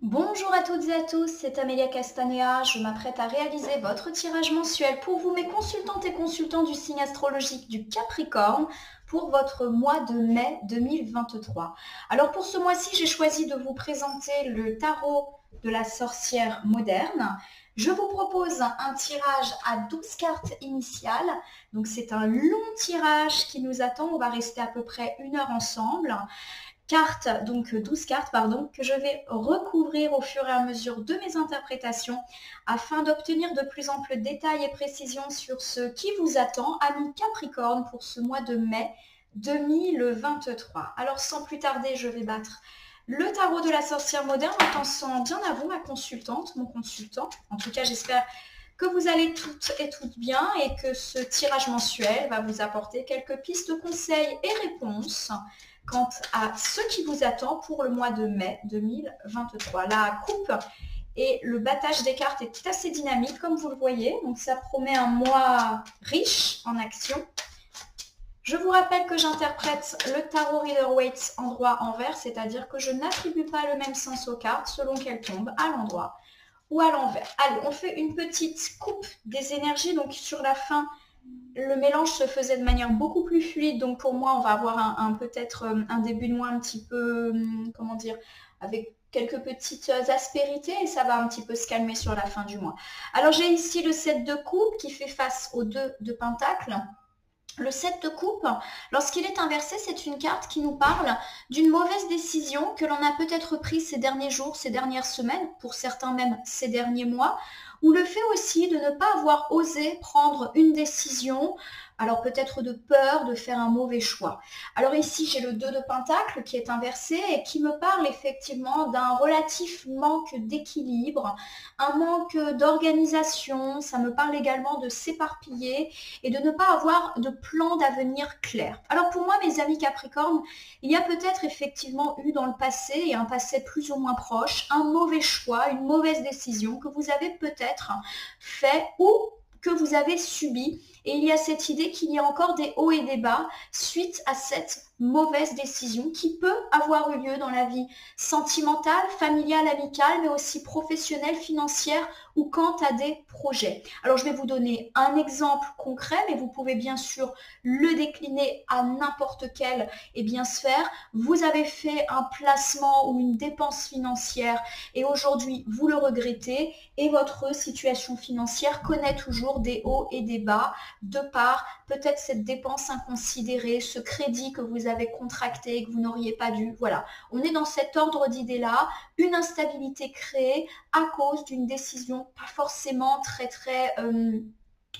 Bonjour à toutes et à tous, c'est Amélia Castanea. Je m'apprête à réaliser votre tirage mensuel pour vous, mes consultantes et consultants du signe astrologique du Capricorne, pour votre mois de mai 2023. Alors pour ce mois-ci, j'ai choisi de vous présenter le tarot de la sorcière moderne. Je vous propose un tirage à 12 cartes initiales. Donc c'est un long tirage qui nous attend. On va rester à peu près 1 heure ensemble. Donc 12 cartes, pardon, que je vais recouvrir au fur et à mesure de mes interprétations afin d'obtenir de plus amples détails et précisions sur ce qui vous attend, amis Capricorne, pour ce mois de mai 2023. Alors sans plus tarder, je vais battre le tarot de la sorcière moderne en pensant bien à vous, ma consultante, mon consultant. En tout cas, j'espère que vous allez toutes et toutes bien et que ce tirage mensuel va vous apporter quelques pistes, conseils et réponses quant à ce qui vous attend pour le mois de mai 2023. La coupe et le battage des cartes est assez dynamique, comme vous le voyez. Donc ça promet un mois riche en action. Je vous rappelle que j'interprète le tarot Rider-Waite endroit-envers, c'est-à-dire que je n'attribue pas le même sens aux cartes selon qu'elles tombent à l'endroit ou à l'envers. Allez, on fait une petite coupe des énergies. Donc sur la fin, le mélange se faisait de manière beaucoup plus fluide. Donc pour moi, on va avoir peut-être un début de mois un petit peu, comment dire, avec quelques petites aspérités et ça va un petit peu se calmer sur la fin du mois. Alors j'ai ici le 7 de coupe qui fait face au 2 de pentacle. Le 7 de coupe, lorsqu'il est inversé, c'est une carte qui nous parle d'une mauvaise décision que l'on a peut-être prise ces derniers jours, ces dernières semaines, pour certains même ces derniers mois, ou le fait aussi de ne pas avoir osé prendre une décision, alors peut-être de peur de faire un mauvais choix. Alors ici, j'ai le 2 de pentacle qui est inversé et qui me parle effectivement d'un relatif manque d'équilibre, un manque d'organisation. Ça me parle également de s'éparpiller et de ne pas avoir de plan d'avenir clair. Alors pour moi, mes amis Capricorne, il y a peut-être effectivement eu dans le passé, et un passé plus ou moins proche, un mauvais choix, une mauvaise décision que vous avez peut-être fait ou que vous avez subi. Et il y a cette idée qu'il y a encore des hauts et des bas suite à cette mauvaise décision qui peut avoir eu lieu dans la vie sentimentale, familiale, amicale, mais aussi professionnelle, financière ou quant à des projets. Alors je vais vous donner un exemple concret, mais vous pouvez bien sûr le décliner à n'importe quelle sphère. Vous avez fait un placement ou une dépense financière et aujourd'hui vous le regrettez et votre situation financière connaît toujours des hauts et des bas de par peut-être cette dépense inconsidérée, ce crédit que vous avez contracté et que vous n'auriez pas dû. Voilà, on est dans cet ordre d'idées-là, une instabilité créée à cause d'une décision pas forcément très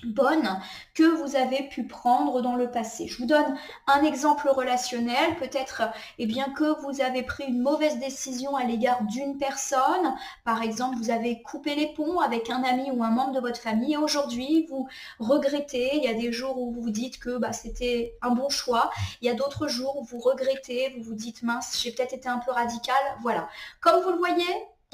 bonne que vous avez pu prendre dans le passé. Je vous donne un exemple relationnel, peut-être que vous avez pris une mauvaise décision à l'égard d'une personne, par exemple vous avez coupé les ponts avec un ami ou un membre de votre famille et aujourd'hui vous regrettez, il y a des jours où vous vous dites que c'était un bon choix, il y a d'autres jours où vous regrettez, vous vous dites mince, j'ai peut-être été un peu radical, voilà. Comme vous le voyez,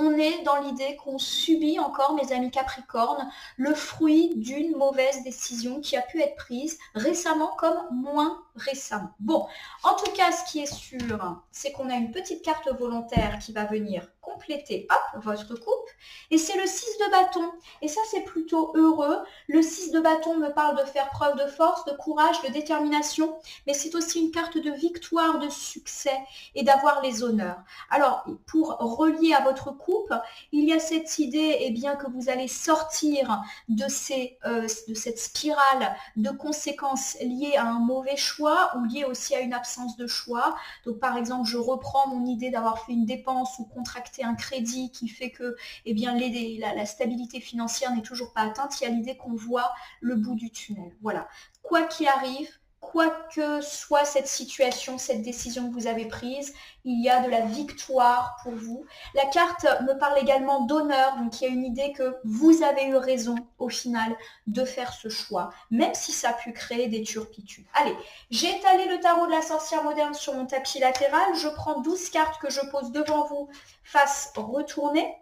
on est dans l'idée qu'on subit encore, mes amis Capricorne, le fruit d'une mauvaise décision qui a pu être prise récemment comme moins récemment. Bon, en tout cas, ce qui est sûr, c'est qu'on a une petite carte volontaire qui va venir compléter votre coupe et c'est le 6 de bâton. Et ça, c'est plutôt heureux. Le 6 de bâton me parle de faire preuve de force, de courage, de détermination, mais c'est aussi une carte de victoire, de succès et d'avoir les honneurs. Alors, pour relier à votre coupe, il y a cette idée que vous allez sortir de cette spirale de conséquences liées à un mauvais choix ou liées aussi à une absence de choix. Donc par exemple, je reprends mon idée d'avoir fait une dépense ou contracté un crédit qui fait que la stabilité financière n'est toujours pas atteinte. Il y a l'idée qu'on voit le bout du tunnel. Voilà. Quoi qu'il arrive, quoi que soit cette situation, cette décision que vous avez prise, il y a de la victoire pour vous. La carte me parle également d'honneur, donc il y a une idée que vous avez eu raison au final de faire ce choix, même si ça a pu créer des turpitudes. Allez, j'ai étalé le tarot de la sorcière moderne sur mon tapis latéral, je prends 12 cartes que je pose devant vous, face retournée.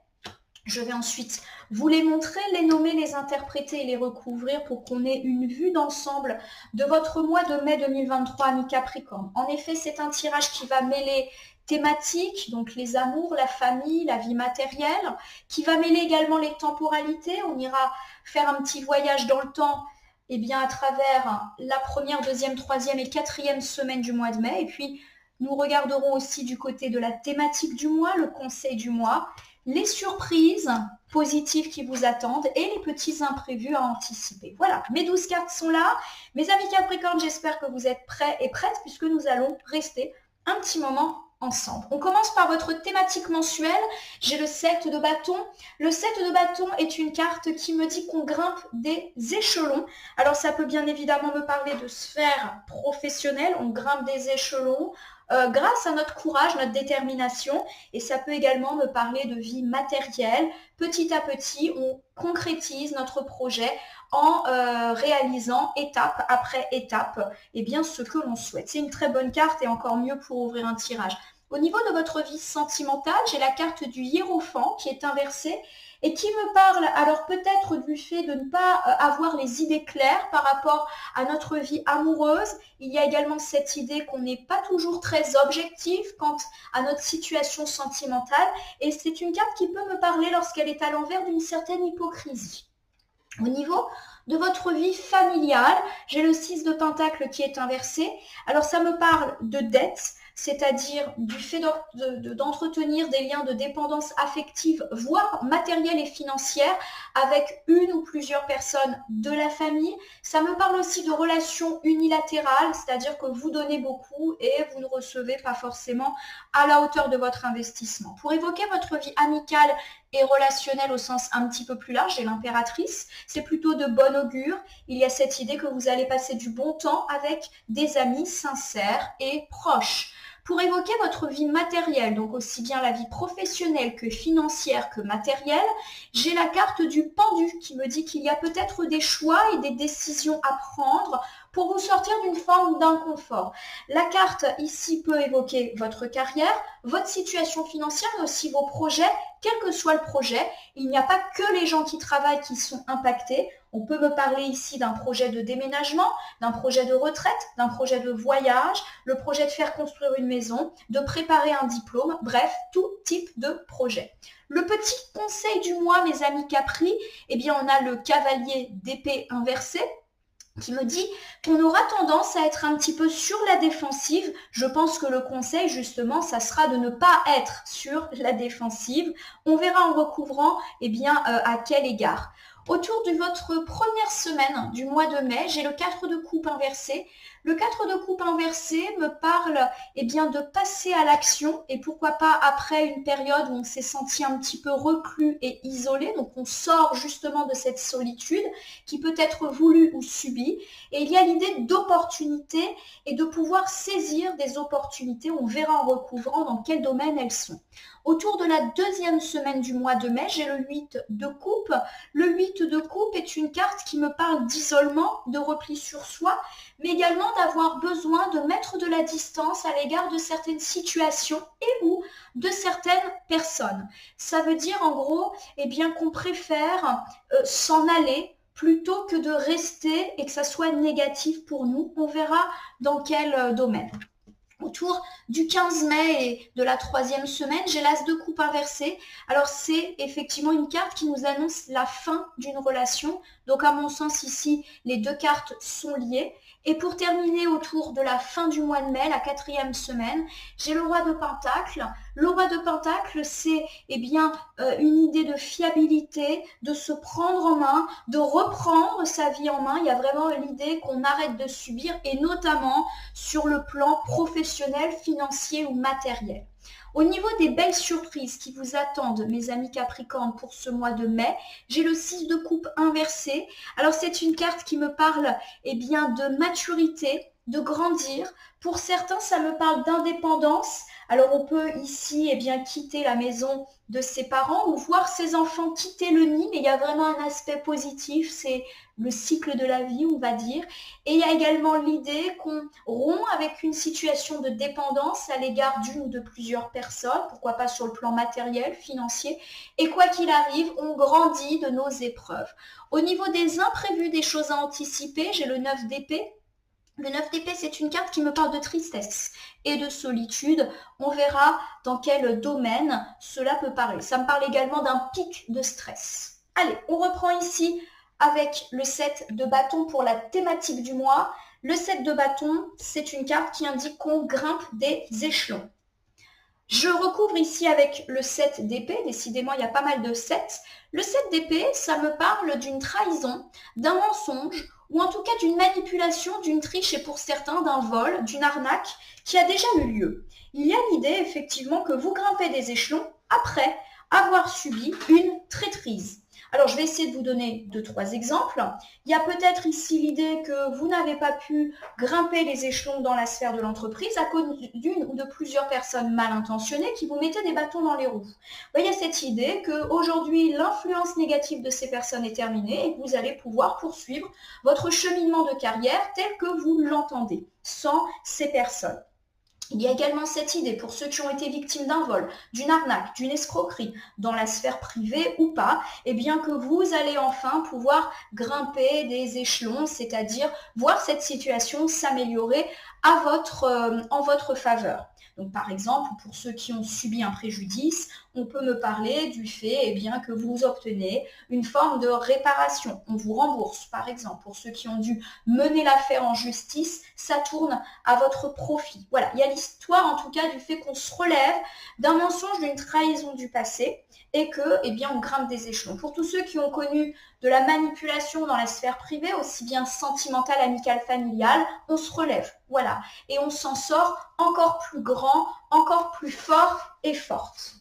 Je vais ensuite vous les montrer, les nommer, les interpréter et les recouvrir pour qu'on ait une vue d'ensemble de votre mois de mai 2023, ami Capricorne. En effet, c'est un tirage qui va mêler thématiques, donc les amours, la famille, la vie matérielle, qui va mêler également les temporalités. On ira faire un petit voyage dans le temps à travers la première, deuxième, troisième et quatrième semaine du mois de mai. Et puis, nous regarderons aussi du côté de la thématique du mois, le conseil du mois, les surprises positives qui vous attendent et les petits imprévus à anticiper. Voilà, mes 12 cartes sont là. Mes amis Capricorne, j'espère que vous êtes prêts et prêtes puisque nous allons rester un petit moment ensemble. On commence par votre thématique mensuelle. J'ai le 7 de bâton. Le 7 de bâton est une carte qui me dit qu'on grimpe des échelons. Alors ça peut bien évidemment me parler de sphère professionnelle. On grimpe des échelons grâce à notre courage, notre détermination. Et ça peut également me parler de vie matérielle. Petit à petit, on concrétise notre projet en réalisant étape après étape ce que l'on souhaite. C'est une très bonne carte et encore mieux pour ouvrir un tirage. Au niveau de votre vie sentimentale, j'ai la carte du hiérophant qui est inversée et qui me parle alors peut-être du fait de ne pas avoir les idées claires par rapport à notre vie amoureuse. Il y a également cette idée qu'on n'est pas toujours très objectif quant à notre situation sentimentale et c'est une carte qui peut me parler lorsqu'elle est à l'envers d'une certaine hypocrisie. Au niveau de votre vie familiale, j'ai le 6 de Pentacle qui est inversé. Alors ça me parle de dette, c'est-à-dire du fait d'entretenir des liens de dépendance affective, voire matérielle et financière, avec une ou plusieurs personnes de la famille. Ça me parle aussi de relations unilatérales, c'est-à-dire que vous donnez beaucoup et vous ne recevez pas forcément à la hauteur de votre investissement. Pour évoquer votre vie amicale et relationnelle au sens un petit peu plus large, j'ai l'impératrice, c'est plutôt de bon augure. Il y a cette idée que vous allez passer du bon temps avec des amis sincères et proches. Pour évoquer votre vie matérielle, donc aussi bien la vie professionnelle que financière que matérielle, j'ai la carte du pendu qui me dit qu'il y a peut-être des choix et des décisions à prendre pour vous sortir d'une forme d'inconfort. La carte ici peut évoquer votre carrière, votre situation financière, mais aussi vos projets, quel que soit le projet. Il n'y a pas que les gens qui travaillent qui sont impactés. On peut me parler ici d'un projet de déménagement, d'un projet de retraite, d'un projet de voyage, le projet de faire construire une maison, de préparer un diplôme, bref, tout type de projet. Le petit conseil du mois, mes amis Capri, on a le cavalier d'épée inversé, qui me dit qu'on aura tendance à être un petit peu sur la défensive. Je pense que le conseil, justement, ça sera de ne pas être sur la défensive. On verra en recouvrant à quel égard. Autour de votre première semaine du mois de mai, j'ai le 4 de coupe inversé. Le 4 de coupe inversé me parle de passer à l'action et pourquoi pas après une période où on s'est senti un petit peu reclus et isolé. Donc on sort justement de cette solitude qui peut être voulue ou subie. Et il y a l'idée d'opportunité et de pouvoir saisir des opportunités. On verra en recouvrant dans quel domaine elles sont. Autour de la deuxième semaine du mois de mai, j'ai le 8 de coupe. Le 8 de coupe est une carte qui me parle d'isolement, de repli sur soi, mais également d'avoir besoin de mettre de la distance à l'égard de certaines situations et ou de certaines personnes. Ça veut dire en gros qu'on préfère s'en aller plutôt que de rester et que ça soit négatif pour nous. On verra dans quel domaine. Autour du 15 mai et de la troisième semaine, j'ai l'as de coupe inversé. Alors c'est effectivement une carte qui nous annonce la fin d'une relation. Donc à mon sens ici, les deux cartes sont liées. Et pour terminer autour de la fin du mois de mai, la quatrième semaine, j'ai le roi de Pentacle. Le roi de Pentacle, c'est une idée de fiabilité, de se prendre en main, de reprendre sa vie en main. Il y a vraiment l'idée qu'on arrête de subir et notamment sur le plan professionnel, financier ou matériel. Au niveau des belles surprises qui vous attendent, mes amis Capricorne, pour ce mois de mai, j'ai le 6 de coupe inversé. Alors c'est une carte qui me parle de maturité, de grandir. Pour certains, ça me parle d'indépendance. Alors on peut ici quitter la maison de ses parents ou voir ses enfants quitter le nid, mais il y a vraiment un aspect positif, c'est le cycle de la vie, on va dire. Et il y a également l'idée qu'on rompt avec une situation de dépendance à l'égard d'une ou de plusieurs personnes, pourquoi pas sur le plan matériel, financier, et quoi qu'il arrive, on grandit de nos épreuves. Au niveau des imprévus, des choses à anticiper, j'ai le 9 d'épée. Le 9 d'épée, c'est une carte qui me parle de tristesse et de solitude. On verra dans quel domaine cela peut parler. Ça me parle également d'un pic de stress. Allez, on reprend ici avec le 7 de bâton pour la thématique du mois. Le 7 de bâton, c'est une carte qui indique qu'on grimpe des échelons. Je recouvre ici avec le 7 d'épée. Décidément, il y a pas mal de 7. Le 7 d'épée, ça me parle d'une trahison, d'un mensonge, ou en tout cas d'une manipulation, d'une triche et pour certains d'un vol, d'une arnaque qui a déjà eu lieu. Il y a l'idée effectivement que vous grimpez des échelons après avoir subi une traîtrise. Alors je vais essayer de vous donner 2-3 exemples. Il y a peut-être ici l'idée que vous n'avez pas pu grimper les échelons dans la sphère de l'entreprise à cause d'une ou de plusieurs personnes mal intentionnées qui vous mettaient des bâtons dans les roues. Il y a cette idée qu'aujourd'hui, l'influence négative de ces personnes est terminée et que vous allez pouvoir poursuivre votre cheminement de carrière tel que vous l'entendez, sans ces personnes. Il y a également cette idée pour ceux qui ont été victimes d'un vol, d'une arnaque, d'une escroquerie, dans la sphère privée ou pas, et bien que vous allez enfin pouvoir grimper des échelons, c'est-à-dire voir cette situation s'améliorer en votre faveur. Donc par exemple, pour ceux qui ont subi un préjudice, on peut me parler du fait que vous obtenez une forme de réparation. On vous rembourse, par exemple. Pour ceux qui ont dû mener l'affaire en justice, ça tourne à votre profit. Voilà, il y a l'histoire en tout cas du fait qu'on se relève d'un mensonge, d'une trahison du passé et que, on grimpe des échelons. Pour tous ceux qui ont connu de la manipulation dans la sphère privée, aussi bien sentimentale, amicale, familiale, on se relève. Voilà. Et on s'en sort encore plus grand, encore plus fort et forte.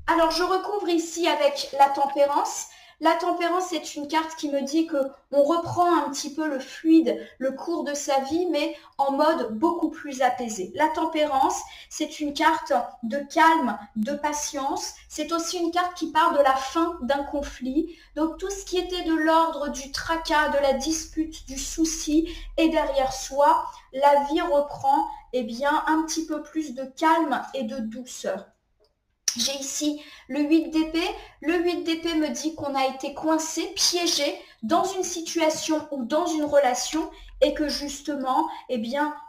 Alors, je recouvre ici avec la tempérance. La tempérance est une carte qui me dit qu'on reprend un petit peu le fluide, le cours de sa vie, mais en mode beaucoup plus apaisé. La tempérance, c'est une carte de calme, de patience. C'est aussi une carte qui parle de la fin d'un conflit. Donc, tout ce qui était de l'ordre du tracas, de la dispute, du souci est derrière soi. La vie reprend un petit peu plus de calme et de douceur. J'ai ici le 8 d'épée. Le 8 d'épée me dit qu'on a été coincé, piégé dans une situation ou dans une relation et que justement,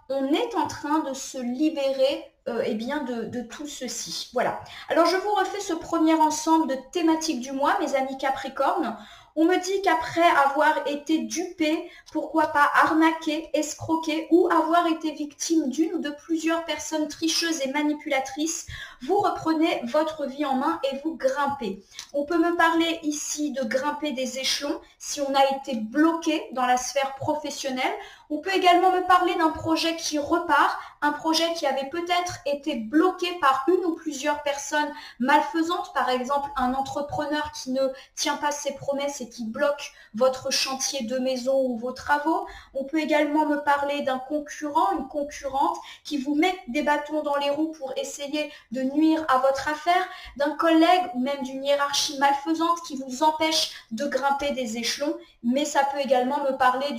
on est en train de se libérer de tout ceci. Voilà. Alors, je vous refais ce premier ensemble de thématiques du mois, mes amis Capricorne. On me dit qu'après avoir été dupé, pourquoi pas arnaqué, escroqué ou avoir été victime d'une ou de plusieurs personnes tricheuses et manipulatrices, vous reprenez votre vie en main et vous grimpez. On peut me parler ici de grimper des échelons si on a été bloqué dans la sphère professionnelle. On peut également me parler d'un projet qui repart, un projet qui avait peut-être été bloqué par une ou plusieurs personnes malfaisantes, par exemple un entrepreneur qui ne tient pas ses promesses et qui bloque votre chantier de maison ou vos travaux. On peut également me parler d'un concurrent, une concurrente qui vous met des bâtons dans les roues pour essayer de nuire à votre affaire, d'un collègue ou même d'une hiérarchie malfaisante qui vous empêche de grimper des échelons, mais ça peut également me parler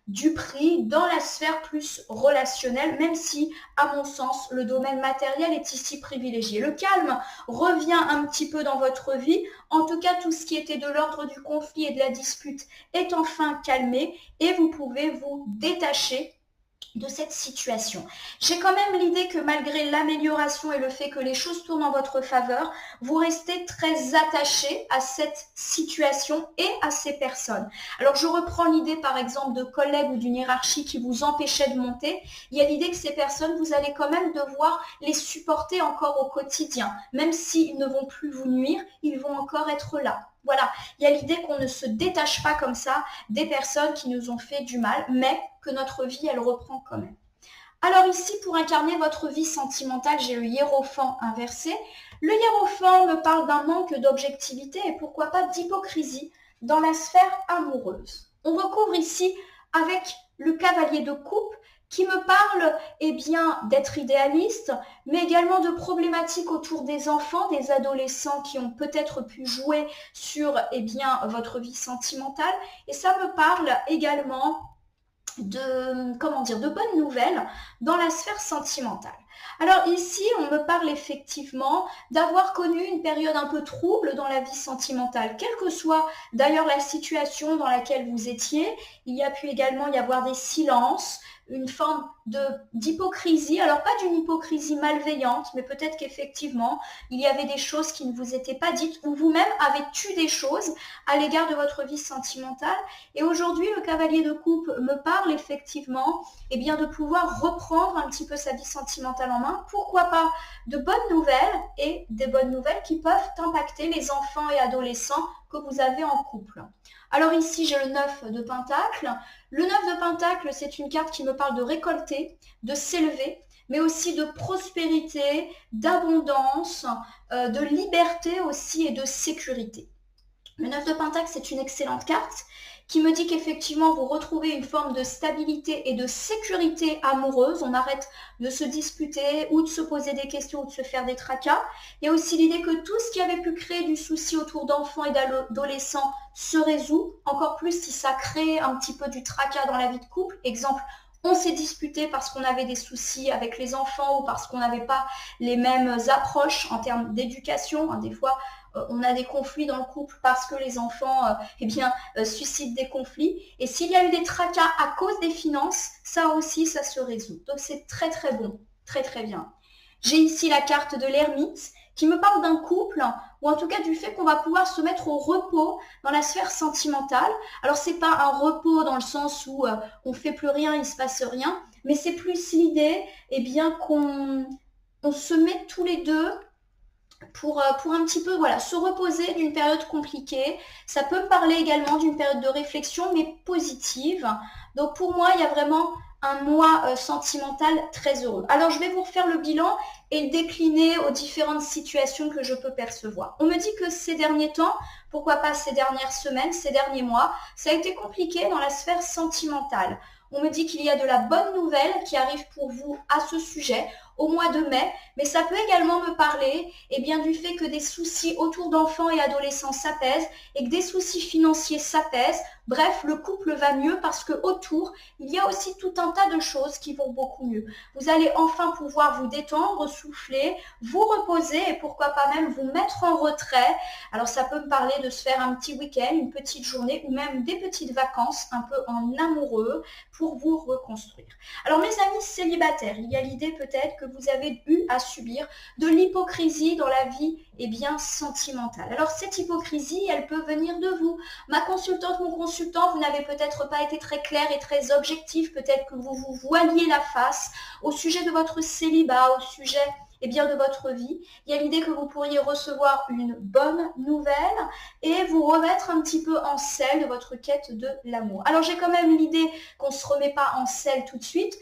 du prix dans la sphère plus relationnelle, même si, à mon sens, le domaine matériel est ici privilégié. Le calme revient un petit peu dans votre vie. En tout cas, tout ce qui était de l'ordre du conflit et de la dispute est enfin calmé et vous pouvez vous détacher de cette situation. J'ai quand même l'idée que malgré l'amélioration et le fait que les choses tournent en votre faveur, vous restez très attaché à cette situation et à ces personnes. Alors je reprends l'idée par exemple de collègues ou d'une hiérarchie qui vous empêchait de monter. Il y a l'idée que ces personnes, vous allez quand même devoir les supporter encore au quotidien. Même s'ils ne vont plus vous nuire, ils vont encore être là. Voilà, il y a l'idée qu'on ne se détache pas comme ça des personnes qui nous ont fait du mal, mais que notre vie, elle reprend quand même. Alors ici, pour incarner votre vie sentimentale, j'ai le hiérophant inversé. Le hiérophant me parle d'un manque d'objectivité et pourquoi pas d'hypocrisie dans la sphère amoureuse. On recouvre ici avec le cavalier de coupe qui me parle d'être idéaliste, mais également de problématiques autour des enfants, des adolescents qui ont peut-être pu jouer sur votre vie sentimentale. Et ça me parle également de bonnes nouvelles dans la sphère sentimentale. Alors ici, on me parle effectivement d'avoir connu une période un peu trouble dans la vie sentimentale, quelle que soit d'ailleurs la situation dans laquelle vous étiez. Il y a pu également y avoir des silences, une forme d'hypocrisie. Alors pas d'une hypocrisie malveillante, mais peut-être qu'effectivement, il y avait des choses qui ne vous étaient pas dites ou vous-même avez eu des choses à l'égard de votre vie sentimentale. Et aujourd'hui, le cavalier de coupe me parle effectivement bien, de pouvoir reprendre un petit peu sa vie sentimentale en main. Pourquoi pas de bonnes nouvelles et des bonnes nouvelles qui peuvent impacter les enfants et adolescents que vous avez en couple. Alors ici, j'ai le 9 de Pentacle. Le 9 de Pentacle, c'est une carte qui me parle de récolter, de s'élever, mais aussi de prospérité, d'abondance, de liberté aussi et de sécurité. Le 9 de Pentacle, c'est une excellente carte qui me dit qu'effectivement, vous retrouvez une forme de stabilité et de sécurité amoureuse. On arrête de se disputer ou de se poser des questions ou de se faire des tracas. Il y a aussi l'idée que tout ce qui avait pu créer du souci autour d'enfants et d'adolescents se résout. Encore plus si ça crée un petit peu du tracas dans la vie de couple. Exemple, on s'est disputé parce qu'on avait des soucis avec les enfants ou parce qu'on n'avait pas les mêmes approches en termes d'éducation. Des fois, on a des conflits dans le couple parce que les enfants suscitent des conflits. Et s'il y a eu des tracas à cause des finances, ça aussi, ça se résout. Donc c'est très très bon, très très bien. J'ai ici la carte de l'ermite qui me parle d'un couple, ou en tout cas du fait qu'on va pouvoir se mettre au repos dans la sphère sentimentale. Alors c'est pas un repos dans le sens où on fait plus rien, il se passe rien, mais c'est plus l'idée qu'on se met tous les deux pour un petit peu se reposer d'une période compliquée. Ça peut me parler également d'une période de réflexion, mais positive. Donc pour moi, il y a vraiment un mois sentimental très heureux. Alors je vais vous refaire le bilan et le décliner aux différentes situations que je peux percevoir. On me dit que ces derniers temps, pourquoi pas ces dernières semaines, ces derniers mois, ça a été compliqué dans la sphère sentimentale. On me dit qu'il y a de la bonne nouvelle qui arrive pour vous à ce sujet au mois de mai, mais ça peut également me parler du fait que des soucis autour d'enfants et adolescents s'apaisent et que des soucis financiers s'apaisent. Bref, le couple va mieux parce que autour, il y a aussi tout un tas de choses qui vont beaucoup mieux. Vous allez enfin pouvoir vous détendre, souffler, vous reposer et pourquoi pas même vous mettre en retrait. Alors ça peut me parler de se faire un petit week-end, une petite journée ou même des petites vacances un peu en amoureux pour vous reconstruire. Alors mes amis célibataires, il y a l'idée peut-être que vous avez eu à subir de l'hypocrisie dans la vie sentimentale. Alors cette hypocrisie, elle peut venir de vous. Ma consultante, mon consultant, vous n'avez peut-être pas été très clair et très objectif, peut-être que vous vous voiliez la face au sujet de votre célibat, au sujet de votre vie. Il y a l'idée que vous pourriez recevoir une bonne nouvelle et vous remettre un petit peu en selle de votre quête de l'amour. Alors j'ai quand même l'idée qu'on ne se remet pas en selle tout de suite.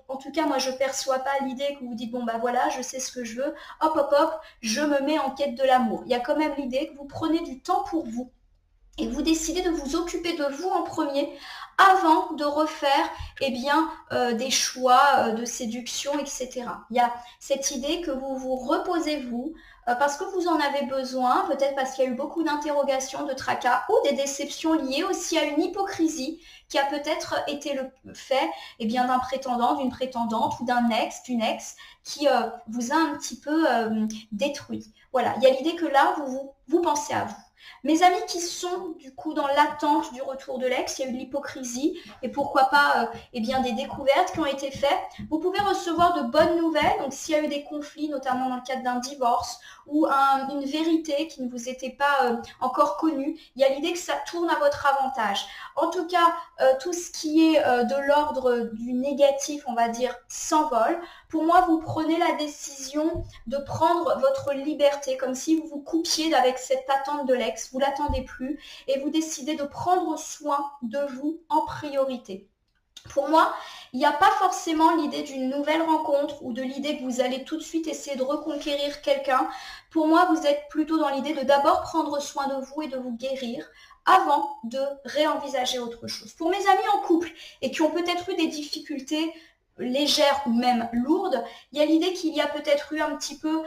En tout cas, moi je ne perçois pas l'idée que vous dites, bon bah voilà, je sais ce que je veux, hop hop hop, je me mets en quête de l'amour. Il y a quand même l'idée que vous prenez du temps pour vous et vous décidez de vous occuper de vous en premier avant de refaire des choix de séduction, etc. Il y a cette idée que vous vous reposez vous parce que vous en avez besoin, peut-être parce qu'il y a eu beaucoup d'interrogations, de tracas ou des déceptions liées aussi à une hypocrisie qui a peut-être été le fait d'un prétendant, d'une prétendante ou d'un ex, d'une ex qui vous a un petit peu détruit. Voilà, il y a l'idée que là, vous pensez à vous. Mes amis qui sont du coup dans l'attente du retour de l'ex, il y a eu de l'hypocrisie et pourquoi pas des découvertes qui ont été faites. Vous pouvez recevoir de bonnes nouvelles, donc s'il y a eu des conflits, notamment dans le cadre d'un divorce ou une vérité qui ne vous était pas encore connue, il y a l'idée que ça tourne à votre avantage. En tout cas, tout ce qui est de l'ordre du négatif, on va dire, s'envole. Pour moi, vous prenez la décision de prendre votre liberté, comme si vous vous coupiez avec cette attente de l'ex, vous ne l'attendez plus, et vous décidez de prendre soin de vous en priorité. Pour moi, il n'y a pas forcément l'idée d'une nouvelle rencontre ou de l'idée que vous allez tout de suite essayer de reconquérir quelqu'un. Pour moi, vous êtes plutôt dans l'idée de d'abord prendre soin de vous et de vous guérir avant de réenvisager autre chose. Pour mes amis en couple et qui ont peut-être eu des difficultés légère ou même lourde, il y a l'idée qu'il y a peut-être eu un petit peu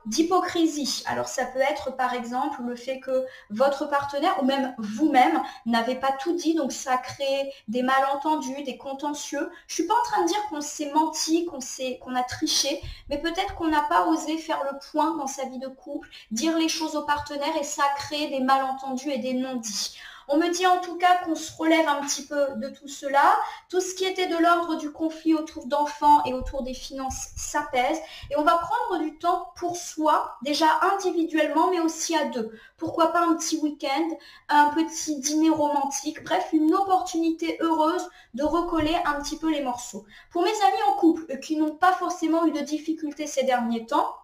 d'hypocrisie. Alors ça peut être par exemple le fait que votre partenaire ou même vous-même n'avez pas tout dit, donc ça a créé des malentendus, des contentieux. Je suis pas en train de dire qu'on s'est menti, qu'on a triché, mais peut-être qu'on n'a pas osé faire le point dans sa vie de couple, dire les choses au partenaire et ça a créé des malentendus et des non-dits. On me dit en tout cas qu'on se relève un petit peu de tout cela. Tout ce qui était de l'ordre du conflit autour d'enfants et autour des finances s'apaise. Et on va prendre du temps pour soi, déjà individuellement, mais aussi à deux. Pourquoi pas un petit week-end, un petit dîner romantique, bref, une opportunité heureuse de recoller un petit peu les morceaux. Pour mes amis en couple qui n'ont pas forcément eu de difficultés ces derniers temps,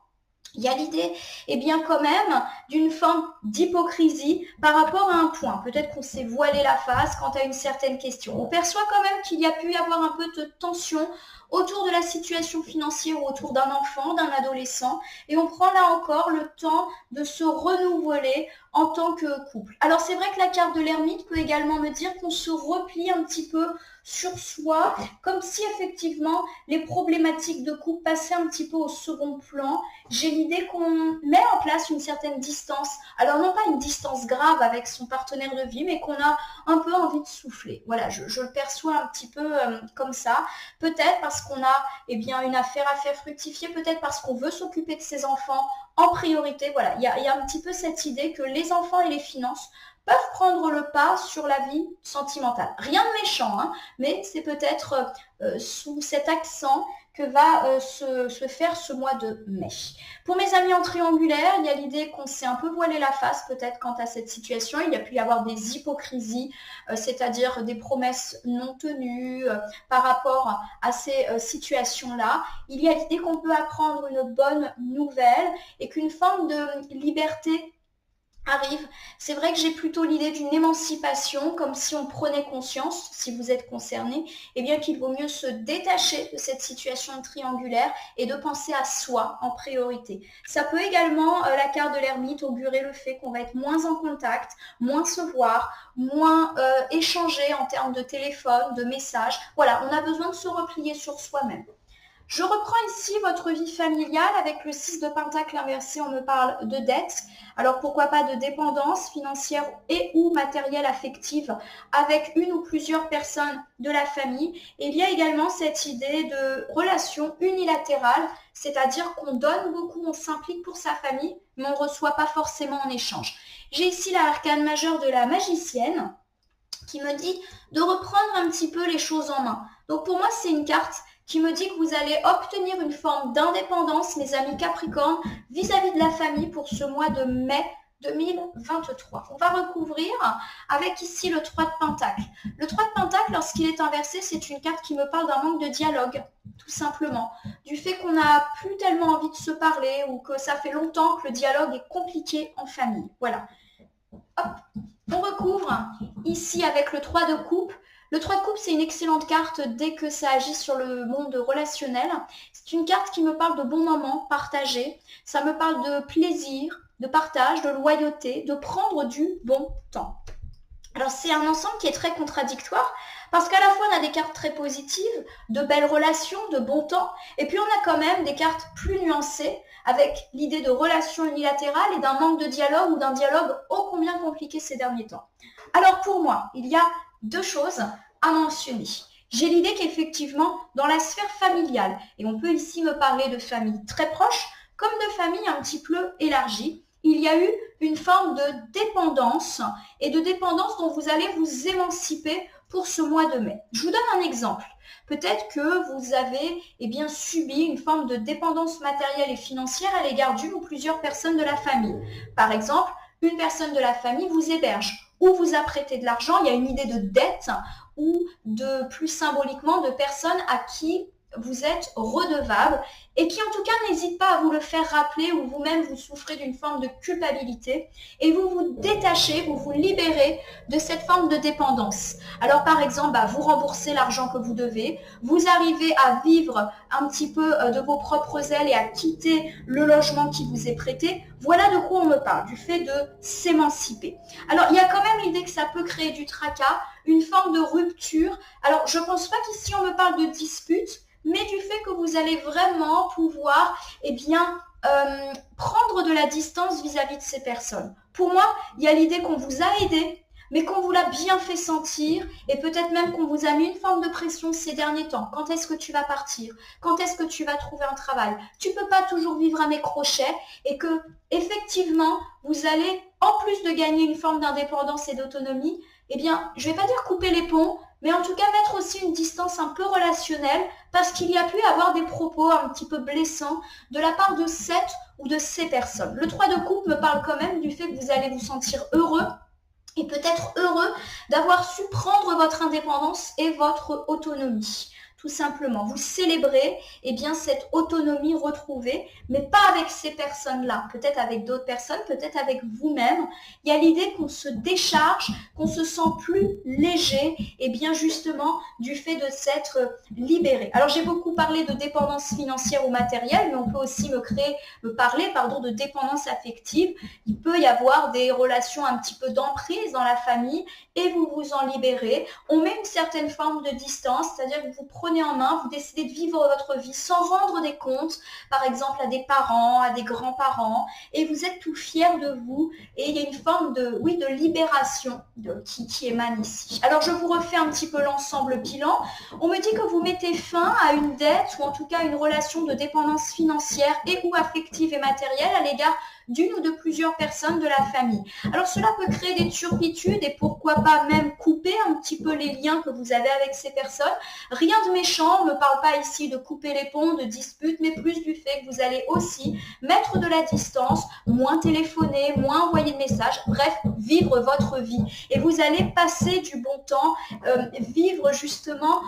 il y a l'idée, eh bien quand même, d'une forme d'hypocrisie par rapport à un point. Peut-être qu'on s'est voilé la face quant à une certaine question. On perçoit quand même qu'il y a pu y avoir un peu de tension autour de la situation financière ou autour d'un enfant, d'un adolescent. Et on prend là encore le temps de se renouveler en tant que couple. Alors c'est vrai que la carte de l'ermite peut également me dire qu'on se replie un petit peu sur soi, comme si effectivement les problématiques de couple passaient un petit peu au second plan. J'ai l'idée qu'on met en place une certaine distance, alors non pas une distance grave avec son partenaire de vie, mais qu'on a un peu envie de souffler. Voilà, je le perçois un petit peu comme ça. Peut-être parce qu'on a une affaire à faire fructifier, peut-être parce qu'on veut s'occuper de ses enfants en priorité. Voilà, il y a un petit peu cette idée que les enfants et les finances peuvent prendre le pas sur la vie sentimentale. Rien de méchant, hein, mais c'est peut-être sous cet accent que va se faire ce mois de mai. Pour mes amis en triangulaire, il y a l'idée qu'on s'est un peu voilé la face peut-être quant à cette situation. Il y a pu y avoir des hypocrisies, c'est-à-dire des promesses non tenues par rapport à ces situations-là. Il y a l'idée qu'on peut apprendre une bonne nouvelle et qu'une forme de liberté arrive. C'est vrai que j'ai plutôt l'idée d'une émancipation, comme si on prenait conscience, si vous êtes concerné, qu'il vaut mieux se détacher de cette situation triangulaire et de penser à soi en priorité. Ça peut également, la carte de l'ermite, augurer le fait qu'on va être moins en contact, moins se voir, moins échanger en termes de téléphone, de messages. Voilà, on a besoin de se replier sur soi-même. Je reprends ici votre vie familiale avec le 6 de Pentacle inversé, on me parle de dette. Alors pourquoi pas de dépendance financière et ou matérielle affective avec une ou plusieurs personnes de la famille. Et il y a également cette idée de relation unilatérale, c'est-à-dire qu'on donne beaucoup, on s'implique pour sa famille, mais on ne reçoit pas forcément en échange. J'ai ici l'arcane majeur de la magicienne qui me dit de reprendre un petit peu les choses en main. Donc pour moi, c'est une carte qui me dit que vous allez obtenir une forme d'indépendance, mes amis Capricorne, vis-à-vis de la famille pour ce mois de mai 2023. On va recouvrir avec ici le 3 de Pentacle. Le 3 de Pentacle, lorsqu'il est inversé, c'est une carte qui me parle d'un manque de dialogue, tout simplement. Du fait qu'on n'a plus tellement envie de se parler ou que ça fait longtemps que le dialogue est compliqué en famille. Voilà. Hop. On recouvre ici avec le 3 de coupe. Le 3 de coupe, c'est une excellente carte dès que ça agit sur le monde relationnel. C'est une carte qui me parle de bons moments partagés. Ça me parle de plaisir, de partage, de loyauté, de prendre du bon temps. Alors, c'est un ensemble qui est très contradictoire parce qu'à la fois, on a des cartes très positives, de belles relations, de bon temps, et puis on a quand même des cartes plus nuancées avec l'idée de relations unilatérales et d'un manque de dialogue ou d'un dialogue ô combien compliqué ces derniers temps. Alors, pour moi, il y a deux choses à mentionner. J'ai l'idée qu'effectivement, dans la sphère familiale, et on peut ici me parler de familles très proches, comme de familles un petit peu élargies, il y a eu une forme de dépendance et de dépendance dont vous allez vous émanciper pour ce mois de mai. Je vous donne un exemple. Peut-être que vous avez subi une forme de dépendance matérielle et financière à l'égard d'une ou plusieurs personnes de la famille. Par exemple, une personne de la famille vous héberge ou vous a prêté de l'argent. Il y a une idée de dette ou de plus symboliquement de personnes à qui vous êtes redevable et qui en tout cas n'hésite pas à vous le faire rappeler ou vous-même vous souffrez d'une forme de culpabilité et vous vous détachez, vous vous libérez de cette forme de dépendance. Alors par exemple, vous remboursez l'argent que vous devez, vous arrivez à vivre un petit peu de vos propres ailes et à quitter le logement qui vous est prêté. Voilà de quoi on me parle, du fait de s'émanciper. Alors il y a quand même l'idée que ça peut créer du tracas, une forme de rupture. Alors je ne pense pas qu'ici on me parle de dispute, mais du fait que vous allez vraiment pouvoir prendre de la distance vis-à-vis de ces personnes. Pour moi, il y a l'idée qu'on vous a aidé, mais qu'on vous l'a bien fait sentir et peut-être même qu'on vous a mis une forme de pression ces derniers temps. Quand est-ce que tu vas partir? Quand est-ce que tu vas trouver un travail? Tu ne peux pas toujours vivre à mes crochets et que, effectivement, vous allez, en plus de gagner une forme d'indépendance et d'autonomie, eh bien, je ne vais pas dire couper les ponts, mais en tout cas mettre aussi une distance un peu relationnelle parce qu'il y a pu avoir des propos un petit peu blessants de la part de cette ou de ces personnes. Le 3 de coupe me parle quand même du fait que vous allez vous sentir heureux et peut-être heureux d'avoir su prendre votre indépendance et votre autonomie. Tout simplement, vous célébrez cette autonomie retrouvée, mais pas avec ces personnes-là, peut-être avec d'autres personnes, peut-être avec vous-même. Il y a l'idée qu'on se décharge, qu'on se sent plus léger, justement du fait de s'être libéré. Alors j'ai beaucoup parlé de dépendance financière ou matérielle, mais on peut aussi parler de dépendance affective. Il peut y avoir des relations un petit peu d'emprise dans la famille et vous vous en libérez. On met une certaine forme de distance, c'est-à-dire que vous prenez en main, vous décidez de vivre votre vie sans rendre des comptes, par exemple à des parents, à des grands-parents, et vous êtes tout fiers de vous, et il y a une forme de libération qui émane ici. Alors je vous refais un petit peu l'ensemble bilan. On me dit que vous mettez fin à une dette, ou en tout cas une relation de dépendance financière et ou affective et matérielle à l'égard d'une ou de plusieurs personnes de la famille. Alors cela peut créer des turpitudes et pourquoi pas même couper un petit peu les liens que vous avez avec ces personnes. Rien de méchant, on ne me parle pas ici de couper les ponts, de disputes, mais plus du fait que vous allez aussi mettre de la distance, moins téléphoner, moins envoyer de messages, bref, vivre votre vie. Et vous allez passer du bon temps, vivre justement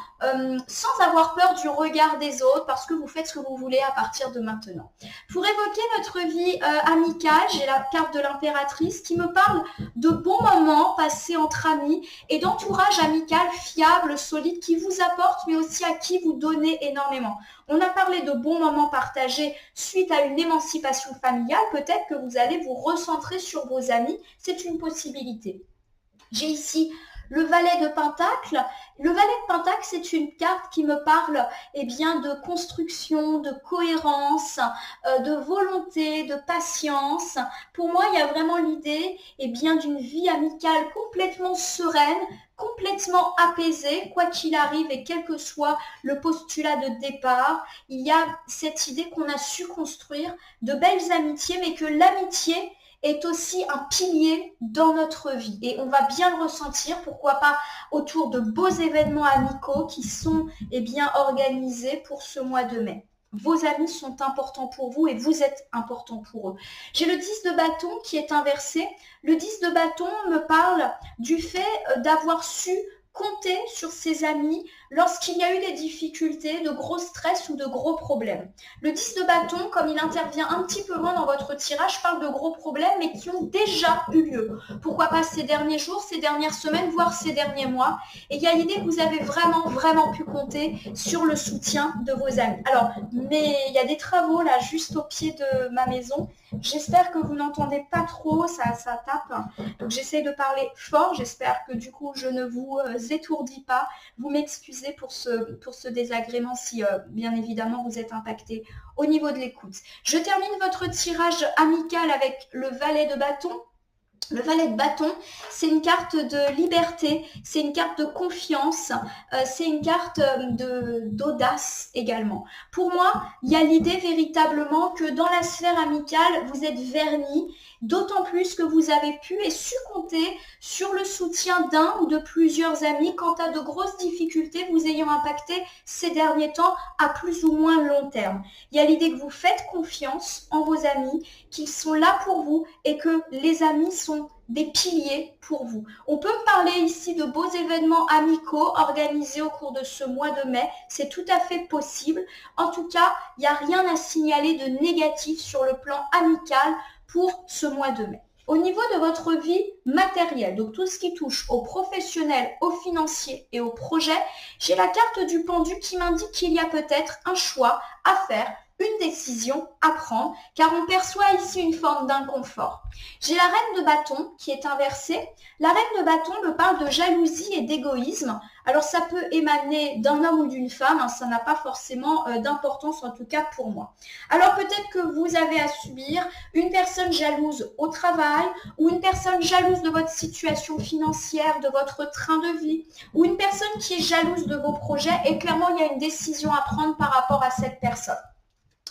sans avoir peur du regard des autres parce que vous faites ce que vous voulez à partir de maintenant. Pour évoquer notre vie amicale, j'ai la carte de l'impératrice qui me parle de bons moments passés entre amis et d'entourage amical fiable, solide, qui vous apporte mais aussi à qui vous donnez énormément. On a parlé de bons moments partagés suite à une émancipation familiale. Peut-être que vous allez vous recentrer sur vos amis. C'est une possibilité. J'ai ici le valet de Pentacle. Le valet de Pentacle, c'est une carte qui me parle de construction, de cohérence, de volonté, de patience. Pour moi, il y a vraiment l'idée d'une vie amicale complètement sereine, complètement apaisée, quoi qu'il arrive et quel que soit le postulat de départ. Il y a cette idée qu'on a su construire de belles amitiés, mais que l'amitié est aussi un pilier dans notre vie. Et on va bien le ressentir, pourquoi pas autour de beaux événements amicaux qui sont organisés pour ce mois de mai. Vos amis sont importants pour vous et vous êtes important pour eux. J'ai le 10 de bâton qui est inversé. Le 10 de bâton me parle du fait d'avoir su compter sur ses amis lorsqu'il y a eu des difficultés, de gros stress ou de gros problèmes. Le 10 de bâton, comme il intervient un petit peu loin dans votre tirage, parle de gros problèmes mais qui ont déjà eu lieu. Pourquoi pas ces derniers jours, ces dernières semaines, voire ces derniers mois. Et il y a l'idée que vous avez vraiment pu compter sur le soutien de vos amis. Alors, mais il y a des travaux là juste au pied de ma maison. J'espère que vous n'entendez pas trop, ça tape. Donc j'essaie de parler fort, j'espère que du coup je ne vous étourdis pas. Vous m'excusez pour ce désagrément si bien évidemment vous êtes impacté au niveau de l'écoute. Je termine votre tirage amical avec le valet de bâton. Le valet de bâton, c'est une carte de liberté, c'est une carte de confiance, c'est une carte d'audace également. Pour moi, il y a l'idée véritablement que dans la sphère amicale, vous êtes vernis, d'autant plus que vous avez pu et su compter sur le soutien d'un ou de plusieurs amis quant à de grosses difficultés vous ayant impacté ces derniers temps à plus ou moins long terme. Il y a l'idée que vous faites confiance en vos amis, qu'ils sont là pour vous et que les amis sont des piliers pour vous. On peut parler ici de beaux événements amicaux organisés au cours de ce mois de mai. C'est tout à fait possible. En tout cas, il n'y a rien à signaler de négatif sur le plan amical pour ce mois de mai. Au niveau de votre vie matérielle, donc tout ce qui touche au professionnel, au financier et au projet, j'ai la carte du pendu qui m'indique qu'il y a peut-être un choix à faire, une décision à prendre, car on perçoit ici une forme d'inconfort. J'ai la reine de bâton qui est inversée. La reine de bâton me parle de jalousie et d'égoïsme. Alors ça peut émaner d'un homme ou d'une femme, ça n'a pas forcément d'importance en tout cas pour moi. Alors peut-être que vous avez à subir une personne jalouse au travail ou une personne jalouse de votre situation financière, de votre train de vie ou une personne qui est jalouse de vos projets et clairement il y a une décision à prendre par rapport à cette personne.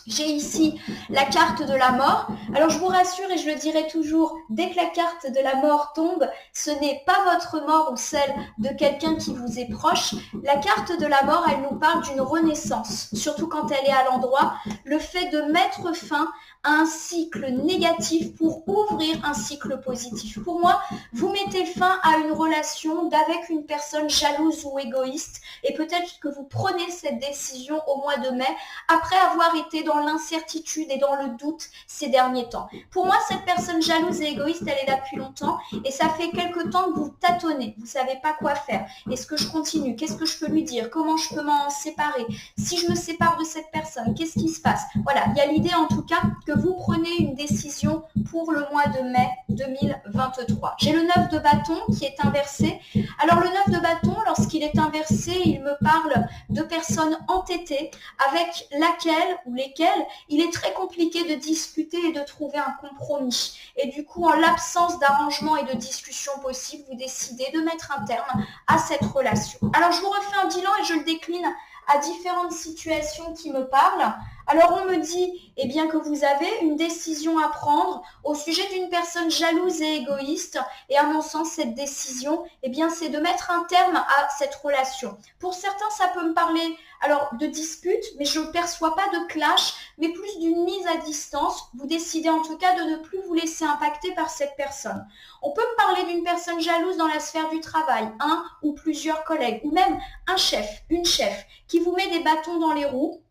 J'ai ici la carte de la mort. Alors je vous rassure et je le dirai toujours, dès que la carte de la mort tombe, ce n'est pas votre mort ou celle de quelqu'un qui vous est proche. La carte de la mort, elle nous parle d'une renaissance, surtout quand elle est à l'endroit, le fait de mettre fin à un cycle négatif pour ouvrir un cycle positif. Pour moi, vous mettez fin à une relation avec une personne jalouse ou égoïste et peut-être que vous prenez cette décision au mois de mai après avoir été dans l'incertitude et dans le doute ces derniers temps. Pour moi, cette personne jalouse et égoïste, elle est là depuis longtemps et ça fait quelque temps que vous tâtonnez. Vous ne savez pas quoi faire. Est-ce que je continue? Qu'est-ce que je peux lui dire? Comment je peux m'en séparer? Si je me sépare de cette personne, qu'est-ce qui se passe? Voilà, il y a l'idée en tout cas que vous prenez une décision pour le mois de mai 2023. J'ai le 9 de bâton qui est inversé. Alors le 9 de bâton, lorsqu'il est inversé, il me parle de personnes entêtées avec laquelle ou lesquelles il est très compliqué de discuter et de trouver un compromis. Et du coup, en l'absence d'arrangement et de discussion possible, vous décidez de mettre un terme à cette relation. Alors je vous refais un bilan et je le décline à différentes situations qui me parlent. Alors on me dit eh bien, que vous avez une décision à prendre au sujet d'une personne jalouse et égoïste. Et à mon sens, cette décision, eh bien, c'est de mettre un terme à cette relation. Pour certains, ça peut me parler alors de dispute, mais je ne perçois pas de clash, mais plus d'une mise à distance. Vous décidez en tout cas de ne plus vous laisser impacter par cette personne. On peut me parler d'une personne jalouse dans la sphère du travail, un ou plusieurs collègues, ou même un chef, une chef, qui vous met des bâtons dans les roues.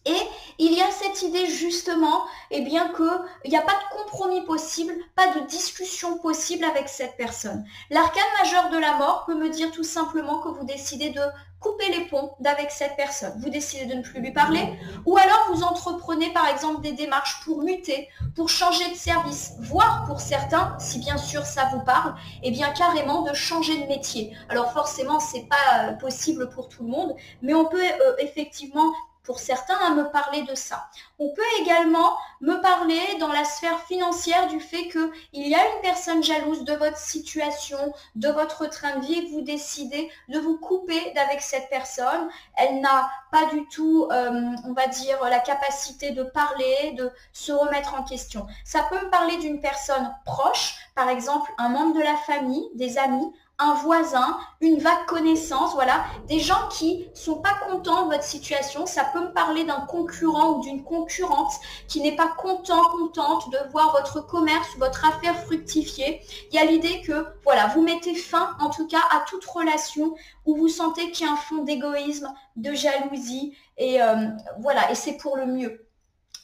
Et il y a cette idée justement, eh bien qu'il n'y a pas de compromis possible, pas de discussion possible avec cette personne. L'arcane majeur de la mort peut me dire tout simplement que vous décidez de couper les ponts avec cette personne. Vous décidez de ne plus lui parler ou alors vous entreprenez par exemple des démarches pour muter, pour changer de service, voire pour certains, si bien sûr ça vous parle, eh bien carrément de changer de métier. Alors forcément, c'est pas possible pour tout le monde, mais on peut effectivement pour certains, à me parler de ça. On peut également me parler dans la sphère financière du fait qu'il y a une personne jalouse de votre situation, de votre train de vie et que vous décidez de vous couper d'avec cette personne. Elle n'a pas du tout, on va dire, la capacité de parler, de se remettre en question. Ça peut me parler d'une personne proche, par exemple un membre de la famille, des amis, un voisin, une vague connaissance, voilà, des gens qui sont pas contents de votre situation. Ça peut me parler d'un concurrent ou d'une concurrente qui n'est pas contente de voir votre commerce ou votre affaire fructifier. Il y a l'idée que, voilà, vous mettez fin, en tout cas, à toute relation où vous sentez qu'il y a un fond d'égoïsme, de jalousie, et voilà, et c'est pour le mieux.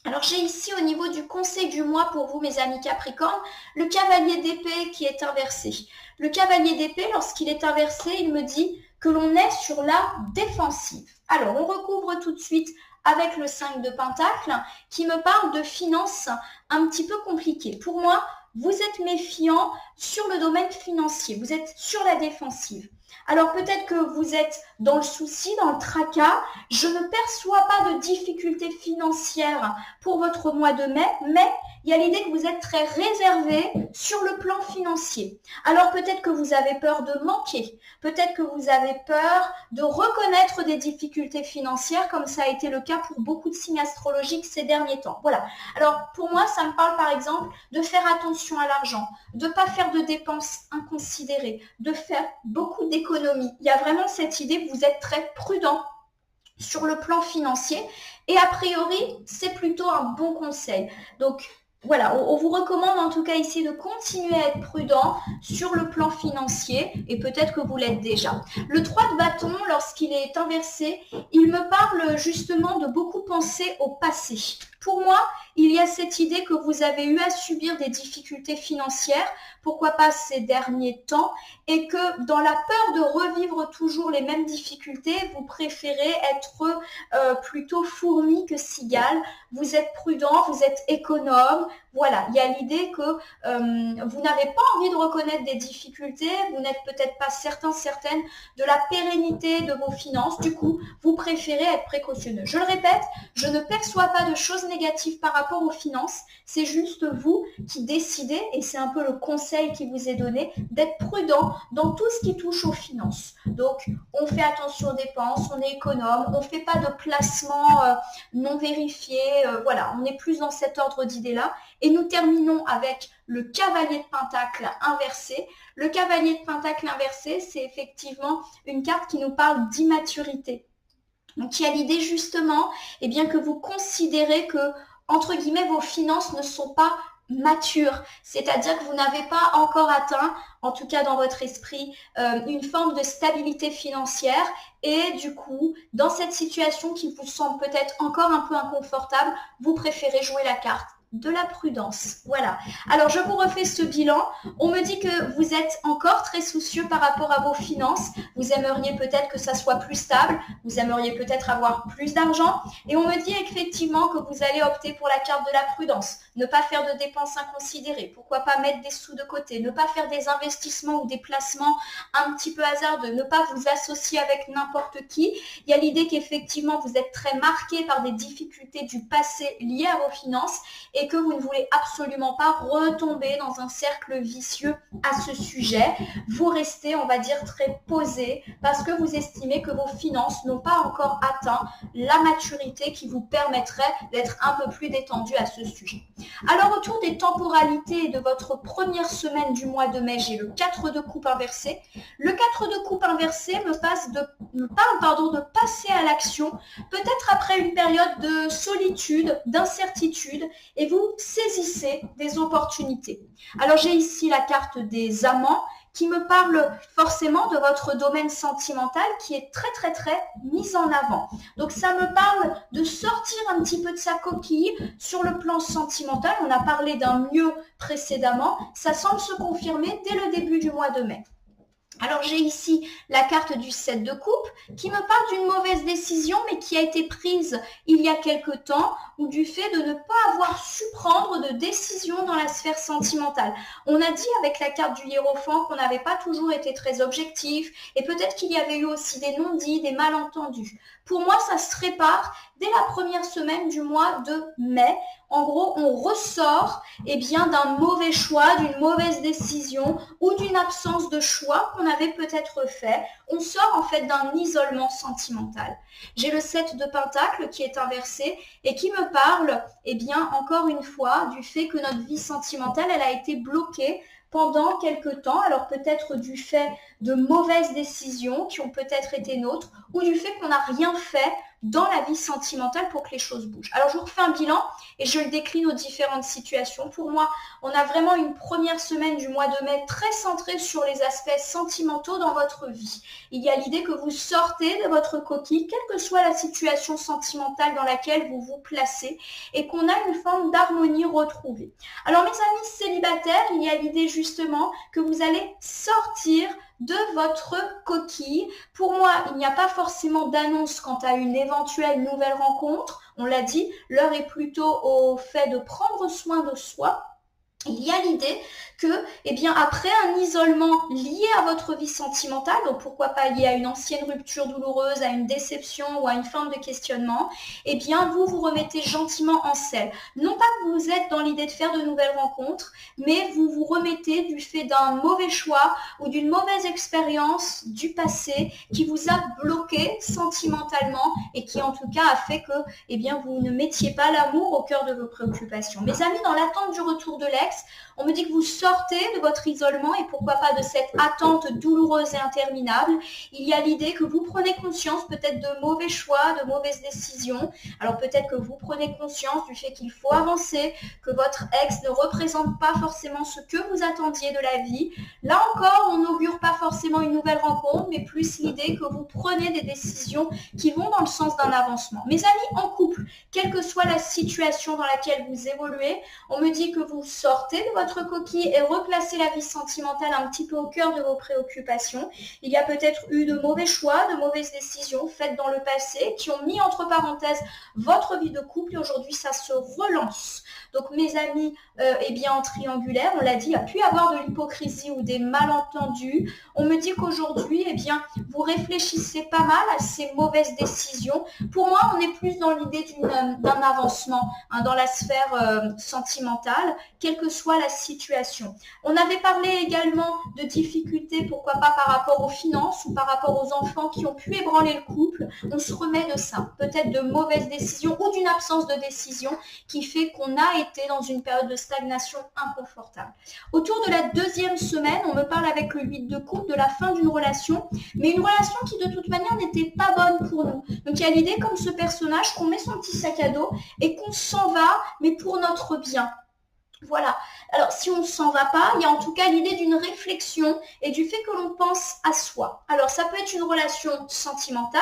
Alors j'ai ici au niveau du conseil du mois pour vous mes amis Capricorne, le cavalier d'épée qui est inversé. Le cavalier d'épée, lorsqu'il est inversé, il me dit que l'on est sur la défensive. Alors on recouvre tout de suite avec le 5 de Pentacle qui me parle de finances un petit peu compliquées. Pour moi, vous êtes méfiant sur le domaine financier, vous êtes sur la défensive. Alors peut-être que vous êtes dans le souci, dans le tracas. Je ne perçois pas de difficultés financières pour votre mois de mai, mais il y a l'idée que vous êtes très réservé sur le plan financier. Alors peut-être que vous avez peur de manquer, peut-être que vous avez peur de reconnaître des difficultés financières comme ça a été le cas pour beaucoup de signes astrologiques ces derniers temps. Voilà. Alors pour moi, ça me parle par exemple de faire attention à l'argent, de ne pas faire de dépenses inconsidérées, de faire beaucoup d'économies. Il y a vraiment cette idée que vous êtes très prudent sur le plan financier et a priori, c'est plutôt un bon conseil. Donc, voilà, on vous recommande en tout cas ici de continuer à être prudent sur le plan financier et peut-être que vous l'êtes déjà. Le 3 de bâton, lorsqu'il est inversé, il me parle justement de beaucoup penser au passé. Pour moi, il y a cette idée que vous avez eu à subir des difficultés financières, pourquoi pas ces derniers temps, et que dans la peur de revivre toujours les mêmes difficultés, vous préférez être plutôt fourmi que cigale. Vous êtes prudent, vous êtes économe, Voilà, il y a l'idée que vous n'avez pas envie de reconnaître des difficultés, vous n'êtes peut-être pas certaines de la pérennité de vos finances. Du coup, vous préférez être précautionneux. Je le répète, je ne perçois pas de choses négatives par rapport aux finances. C'est juste vous qui décidez, et c'est un peu le conseil qui vous est donné, d'être prudent dans tout ce qui touche aux finances. Donc, on fait attention aux dépenses, on est économe, on ne fait pas de placements non vérifiés. Voilà, on est plus dans cet ordre d'idées-là. Et nous terminons avec le cavalier de pentacle inversé. Le cavalier de pentacle inversé, c'est effectivement une carte qui nous parle d'immaturité. Donc, il y a l'idée justement que vous considérez que, entre guillemets, vos finances ne sont pas matures. C'est-à-dire que vous n'avez pas encore atteint, en tout cas dans votre esprit, une forme de stabilité financière. Et du coup, dans cette situation qui vous semble peut-être encore un peu inconfortable, vous préférez jouer la carte de la prudence. Voilà. Alors, je vous refais ce bilan. On me dit que vous êtes encore très soucieux par rapport à vos finances. Vous aimeriez peut-être que ça soit plus stable. Vous aimeriez peut-être avoir plus d'argent. Et on me dit effectivement que vous allez opter pour la carte de la prudence. Ne pas faire de dépenses inconsidérées. Pourquoi pas mettre des sous de côté. Ne pas faire des investissements ou des placements un petit peu hasardeux. Ne pas vous associer avec n'importe qui. Il y a l'idée qu'effectivement, vous êtes très marqué par des difficultés du passé liées à vos finances et que vous ne voulez absolument pas retomber dans un cercle vicieux à ce sujet. Vous restez, on va dire, très posé parce que vous estimez que vos finances n'ont pas encore atteint la maturité qui vous permettrait d'être un peu plus détendu à ce sujet. Alors, autour des temporalités de votre première semaine du mois de mai, j'ai le 4 de coupe inversé. Le 4 de coupe inversé me parle de passer à l'action, peut-être après une période de solitude, d'incertitude, et vous saisissez des opportunités. Alors j'ai ici la carte des amants qui me parle forcément de votre domaine sentimental qui est très mis en avant. Donc ça me parle de sortir un petit peu de sa coquille sur le plan sentimental. On a parlé d'un mieux précédemment. Ça semble se confirmer dès le début du mois de mai. Alors j'ai ici la carte du 7 de coupe qui me parle d'une mauvaise décision mais qui a été prise il y a quelque temps ou du fait de ne pas avoir su prendre de décision dans la sphère sentimentale. On a dit avec la carte du hiérophant qu'on n'avait pas toujours été très objectif et peut-être qu'il y avait eu aussi des non-dits, des malentendus. Pour moi, ça se répare dès la première semaine du mois de mai. En gros, on ressort d'un mauvais choix, d'une mauvaise décision ou d'une absence de choix qu'on avait peut-être fait. On sort en fait d'un isolement sentimental. J'ai le 7 de pentacle qui est inversé et qui me parle, encore une fois, du fait que notre vie sentimentale, elle a été bloquée pendant quelque temps, alors peut-être du fait de mauvaises décisions qui ont peut-être été nôtres ou du fait qu'on n'a rien fait dans la vie sentimentale pour que les choses bougent. Alors je vous refais un bilan et je le décline aux différentes situations. Pour moi, on a vraiment une première semaine du mois de mai très centrée sur les aspects sentimentaux dans votre vie. Il y a l'idée que vous sortez de votre coquille, quelle que soit la situation sentimentale dans laquelle vous vous placez et qu'on a une forme d'harmonie retrouvée. Alors mes amis célibataires, il y a l'idée justement que vous allez sortir de votre coquille. Pour moi, il n'y a pas forcément d'annonce quant à une éventuelle nouvelle rencontre. On l'a dit, l'heure est plutôt au fait de prendre soin de soi. Il y a l'idée que, après un isolement lié à votre vie sentimentale, donc pourquoi pas lié à une ancienne rupture douloureuse, à une déception ou à une forme de questionnement, vous vous remettez gentiment en selle. Non pas que vous êtes dans l'idée de faire de nouvelles rencontres, mais vous vous remettez du fait d'un mauvais choix ou d'une mauvaise expérience du passé qui vous a bloqué sentimentalement et qui en tout cas a fait que, vous ne mettiez pas l'amour au cœur de vos préoccupations. Mes amis, dans l'attente du retour de l'ex, on me dit que vous sortez de votre isolement et pourquoi pas de cette attente douloureuse et interminable. Il y a l'idée que vous prenez conscience peut-être de mauvais choix, de mauvaises décisions. Alors peut-être que vous prenez conscience du fait qu'il faut avancer, que votre ex ne représente pas forcément ce que vous attendiez de la vie. Là encore, on n'augure pas forcément une nouvelle rencontre, mais plus l'idée que vous prenez des décisions qui vont dans le sens d'un avancement. Mes amis en couple, quelle que soit la situation dans laquelle vous évoluez, on me dit que vous sortez sortez de votre coquille et replacez la vie sentimentale un petit peu au cœur de vos préoccupations. Il y a peut-être eu de mauvais choix, de mauvaises décisions faites dans le passé qui ont mis entre parenthèses votre vie de couple et aujourd'hui ça se relance. Donc mes amis, en triangulaire, on l'a dit, il n'y a pu y avoir de l'hypocrisie ou des malentendus. On me dit qu'aujourd'hui, vous réfléchissez pas mal à ces mauvaises décisions. Pour moi, on est plus dans l'idée d'un avancement dans la sphère sentimentale, quelle que soit la situation. On avait parlé également de difficultés, pourquoi pas par rapport aux finances ou par rapport aux enfants qui ont pu ébranler le couple. On se remet de ça, peut-être de mauvaises décisions ou d'une absence de décision qui fait qu'on a été dans une période de stagnation inconfortable. Autour de la deuxième semaine, on me parle avec le 8 de coupe de la fin d'une relation, mais une relation qui de toute manière n'était pas bonne pour nous. Donc il y a l'idée comme ce personnage qu'on met son petit sac à dos et qu'on s'en va, mais pour notre bien. Voilà. Alors, si on ne s'en va pas, il y a en tout cas l'idée d'une réflexion et du fait que l'on pense à soi. Alors, ça peut être une relation sentimentale,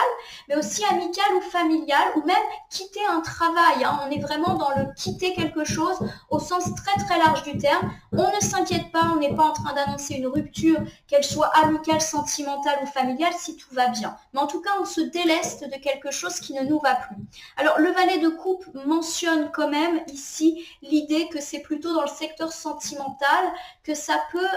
mais aussi amicale ou familiale, ou même quitter un travail. On est vraiment dans le quitter quelque chose au sens très très large du terme. On ne s'inquiète pas, on n'est pas en train d'annoncer une rupture, qu'elle soit amicale, sentimentale ou familiale, si tout va bien. Mais en tout cas, on se déleste de quelque chose qui ne nous va plus. Alors, le valet de coupe mentionne quand même ici l'idée que c'est plutôt dans le secteur sentimental que ça peut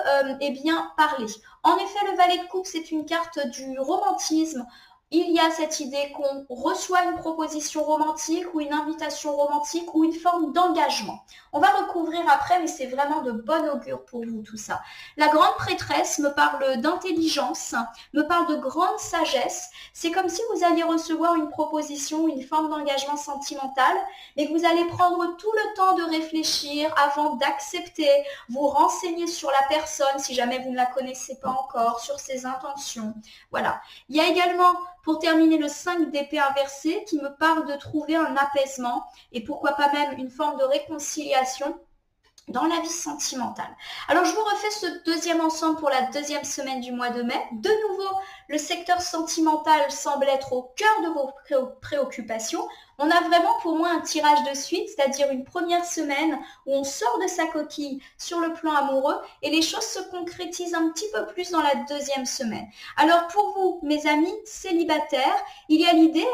parler. En effet, le valet de coupe, c'est une carte du romantisme. Il y a cette idée qu'on reçoit une proposition romantique ou une invitation romantique ou une forme d'engagement. On va recouvrir après, mais c'est vraiment de bon augure pour vous tout ça. La grande prêtresse me parle d'intelligence, me parle de grande sagesse. C'est comme si vous alliez recevoir une proposition ou une forme d'engagement sentimental, mais que vous allez prendre tout le temps de réfléchir avant d'accepter, vous renseigner sur la personne si jamais vous ne la connaissez pas encore, sur ses intentions. Voilà. Il y a également, pour terminer, le 5 d'épée inversé qui me parle de trouver un apaisement et pourquoi pas même une forme de réconciliation dans la vie sentimentale. Alors, je vous refais ce deuxième ensemble pour la deuxième semaine du mois de mai. De nouveau, le secteur sentimental semble être au cœur de vos préoccupations. On a vraiment pour moi un tirage de suite, c'est-à-dire une première semaine où on sort de sa coquille sur le plan amoureux et les choses se concrétisent un petit peu plus dans la deuxième semaine. Alors pour vous, mes amis célibataires, il y a l'idée,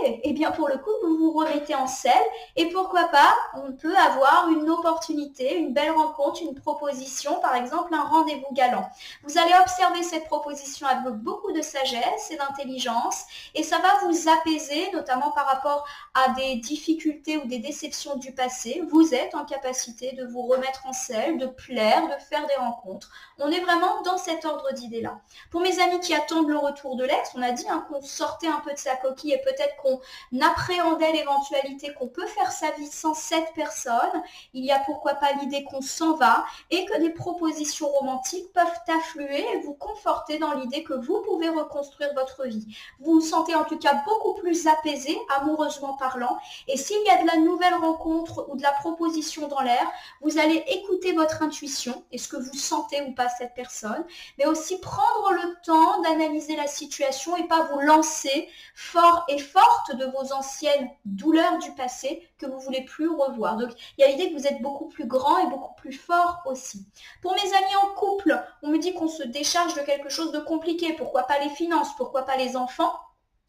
pour le coup, vous vous remettez en selle et pourquoi pas, on peut avoir une opportunité, une belle rencontre, une proposition, par exemple un rendez-vous galant. Vous allez observer cette proposition avec beaucoup de sagesse et d'intelligence et ça va vous apaiser, notamment par rapport à des difficultés ou des déceptions du passé. Vous êtes en capacité de vous remettre en selle, de plaire, de faire des rencontres. On est vraiment dans cet ordre d'idées-là. Pour mes amis qui attendent le retour de l'ex, on a dit qu'on sortait un peu de sa coquille et peut-être qu'on appréhendait l'éventualité qu'on peut faire sa vie sans cette personne. Il y a pourquoi pas l'idée qu'on s'en va et que des propositions romantiques peuvent affluer et vous conforter dans l'idée que vous pouvez reconstruire votre vie. Vous vous sentez en tout cas beaucoup plus apaisé, amoureusement parlant. Et s'il y a de la nouvelle rencontre ou de la proposition dans l'air, vous allez écouter votre intuition et ce que vous sentez ou pas cette personne, mais aussi prendre le temps d'analyser la situation et pas vous lancer fort et forte de vos anciennes douleurs du passé que vous ne voulez plus revoir. Donc, il y a l'idée que vous êtes beaucoup plus grand et beaucoup plus fort aussi. Pour mes amis en couple, on me dit qu'on se décharge de quelque chose de compliqué. Pourquoi pas les finances? Pourquoi pas les enfants?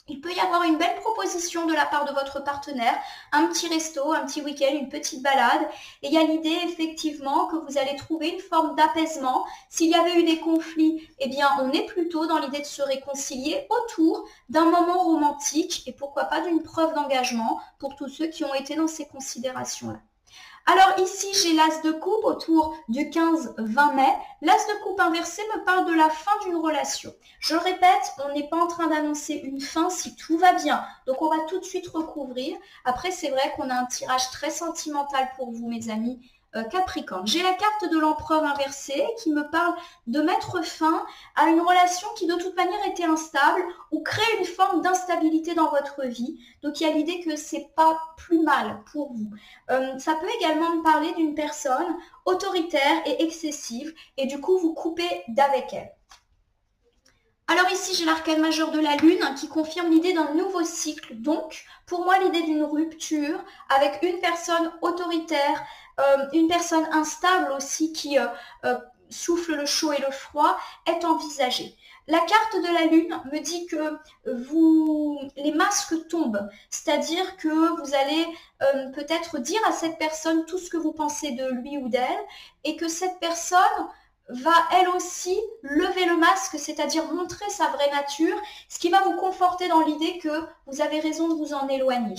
Il peut y avoir une belle proposition de la part de votre partenaire, un petit resto, un petit week-end, une petite balade. Et il y a l'idée effectivement que vous allez trouver une forme d'apaisement. S'il y avait eu des conflits, on est plutôt dans l'idée de se réconcilier autour d'un moment romantique et pourquoi pas d'une preuve d'engagement pour tous ceux qui ont été dans ces considérations-là. Alors ici, j'ai l'as de coupe autour du 15-20 mai. L'as de coupe inversé me parle de la fin d'une relation. Je le répète, on n'est pas en train d'annoncer une fin si tout va bien. Donc on va tout de suite recouvrir. Après, c'est vrai qu'on a un tirage très sentimental pour vous, mes amis. Capricorne. J'ai la carte de l'empereur inversé qui me parle de mettre fin à une relation qui de toute manière était instable ou créer une forme d'instabilité dans votre vie. Donc il y a l'idée que c'est pas plus mal pour vous. Ça peut également me parler d'une personne autoritaire et excessive et du coup vous coupez d'avec elle. Alors ici, j'ai l'arcane majeur de la Lune qui confirme l'idée d'un nouveau cycle. Donc, pour moi, l'idée d'une rupture avec une personne autoritaire, une personne instable aussi qui souffle le chaud et le froid est envisagée. La carte de la Lune me dit que les masques tombent, c'est-à-dire que vous allez peut-être dire à cette personne tout ce que vous pensez de lui ou d'elle et que cette personne va elle aussi lever le masque, c'est-à-dire montrer sa vraie nature, ce qui va vous conforter dans l'idée que vous avez raison de vous en éloigner.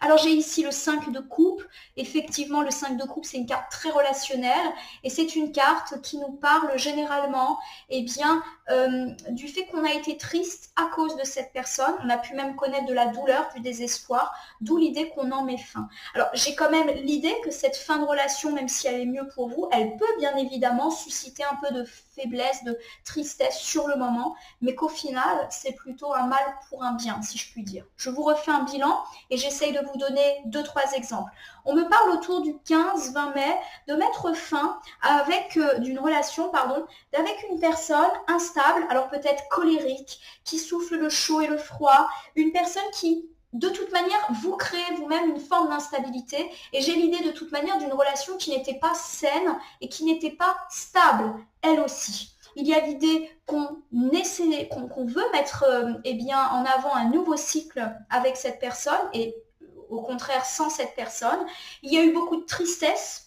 Alors j'ai ici le 5 de coupe. Effectivement, le 5 de coupe, c'est une carte très relationnelle et c'est une carte qui nous parle généralement du fait qu'on a été triste à cause de cette personne. On a pu même connaître de la douleur, du désespoir, d'où l'idée qu'on en met fin. Alors j'ai quand même l'idée que cette fin de relation, même si elle est mieux pour vous, elle peut bien évidemment susciter un peu de faiblesse, de tristesse sur le moment, mais qu'au final, c'est plutôt un mal pour un bien, si je puis dire. Je vous refais un bilan et j'essaye de vous donner 2-3 exemples. On me parle autour du 15-20 mai de mettre fin avec avec une personne instable, alors peut-être colérique, qui souffle le chaud et le froid, une personne qui de toute manière, vous créez vous-même une forme d'instabilité et j'ai l'idée de toute manière d'une relation qui n'était pas saine et qui n'était pas stable, elle aussi. Il y a l'idée qu'on veut mettre en avant un nouveau cycle avec cette personne et au contraire sans cette personne. Il y a eu beaucoup de tristesse.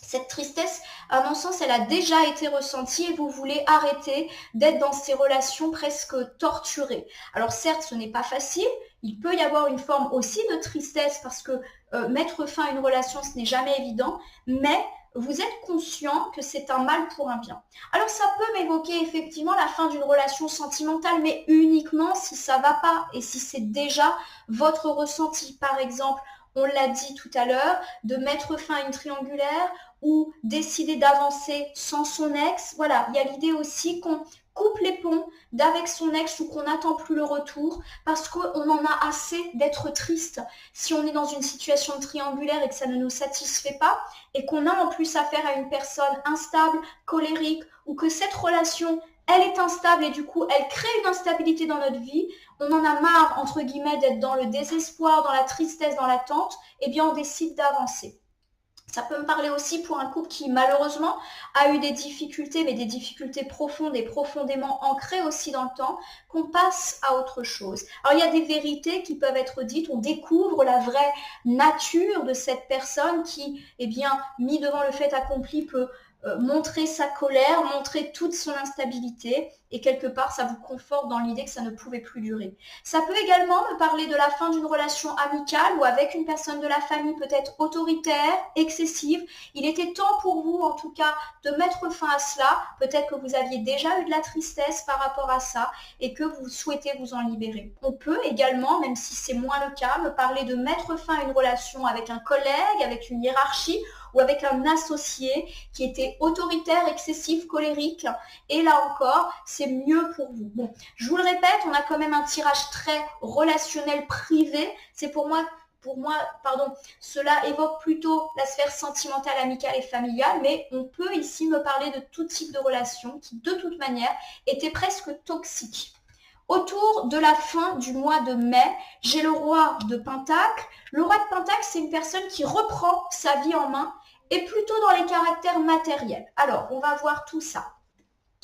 Cette tristesse, à mon sens, elle a déjà été ressentie et vous voulez arrêter d'être dans ces relations presque torturées. Alors certes, ce n'est pas facile. Il peut y avoir une forme aussi de tristesse parce que mettre fin à une relation, ce n'est jamais évident, mais vous êtes conscient que c'est un mal pour un bien. Alors ça peut m'évoquer effectivement la fin d'une relation sentimentale, mais uniquement si ça ne va pas et si c'est déjà votre ressenti. Par exemple, on l'a dit tout à l'heure, de mettre fin à une triangulaire ou décider d'avancer sans son ex. Voilà, il y a l'idée aussi qu'on coupe les ponts d'avec son ex ou qu'on n'attend plus le retour parce qu'on en a assez d'être triste si on est dans une situation triangulaire et que ça ne nous satisfait pas et qu'on a en plus affaire à une personne instable, colérique ou que cette relation elle est instable et du coup elle crée une instabilité dans notre vie, on en a marre entre guillemets d'être dans le désespoir, dans la tristesse, dans l'attente, et bien on décide d'avancer. Ça peut me parler aussi pour un couple qui malheureusement a eu des difficultés, mais des difficultés profondes et profondément ancrées aussi dans le temps, qu'on passe à autre chose. Alors il y a des vérités qui peuvent être dites, on découvre la vraie nature de cette personne qui, mis devant le fait accompli, peut montrer sa colère, montrer toute son instabilité et quelque part ça vous conforte dans l'idée que ça ne pouvait plus durer. Ça peut également me parler de la fin d'une relation amicale ou avec une personne de la famille peut-être autoritaire, excessive. Il était temps pour vous en tout cas de mettre fin à cela. Peut-être que vous aviez déjà eu de la tristesse par rapport à ça et que vous souhaitez vous en libérer. On peut également, même si c'est moins le cas, me parler de mettre fin à une relation avec un collègue, avec une hiérarchie ou avec un associé qui était autoritaire, excessif, colérique. Et là encore, c'est mieux pour vous. Bon, je vous le répète, on a quand même un tirage très relationnel privé. C'est pour moi, cela évoque plutôt la sphère sentimentale, amicale et familiale, mais on peut ici me parler de tout type de relation qui, de toute manière, étaient presque toxiques. Autour de la fin du mois de mai, j'ai le roi de Pentacle. Le roi de Pentacle, c'est une personne qui reprend sa vie en main et plutôt dans les caractères matériels. Alors, on va voir tout ça.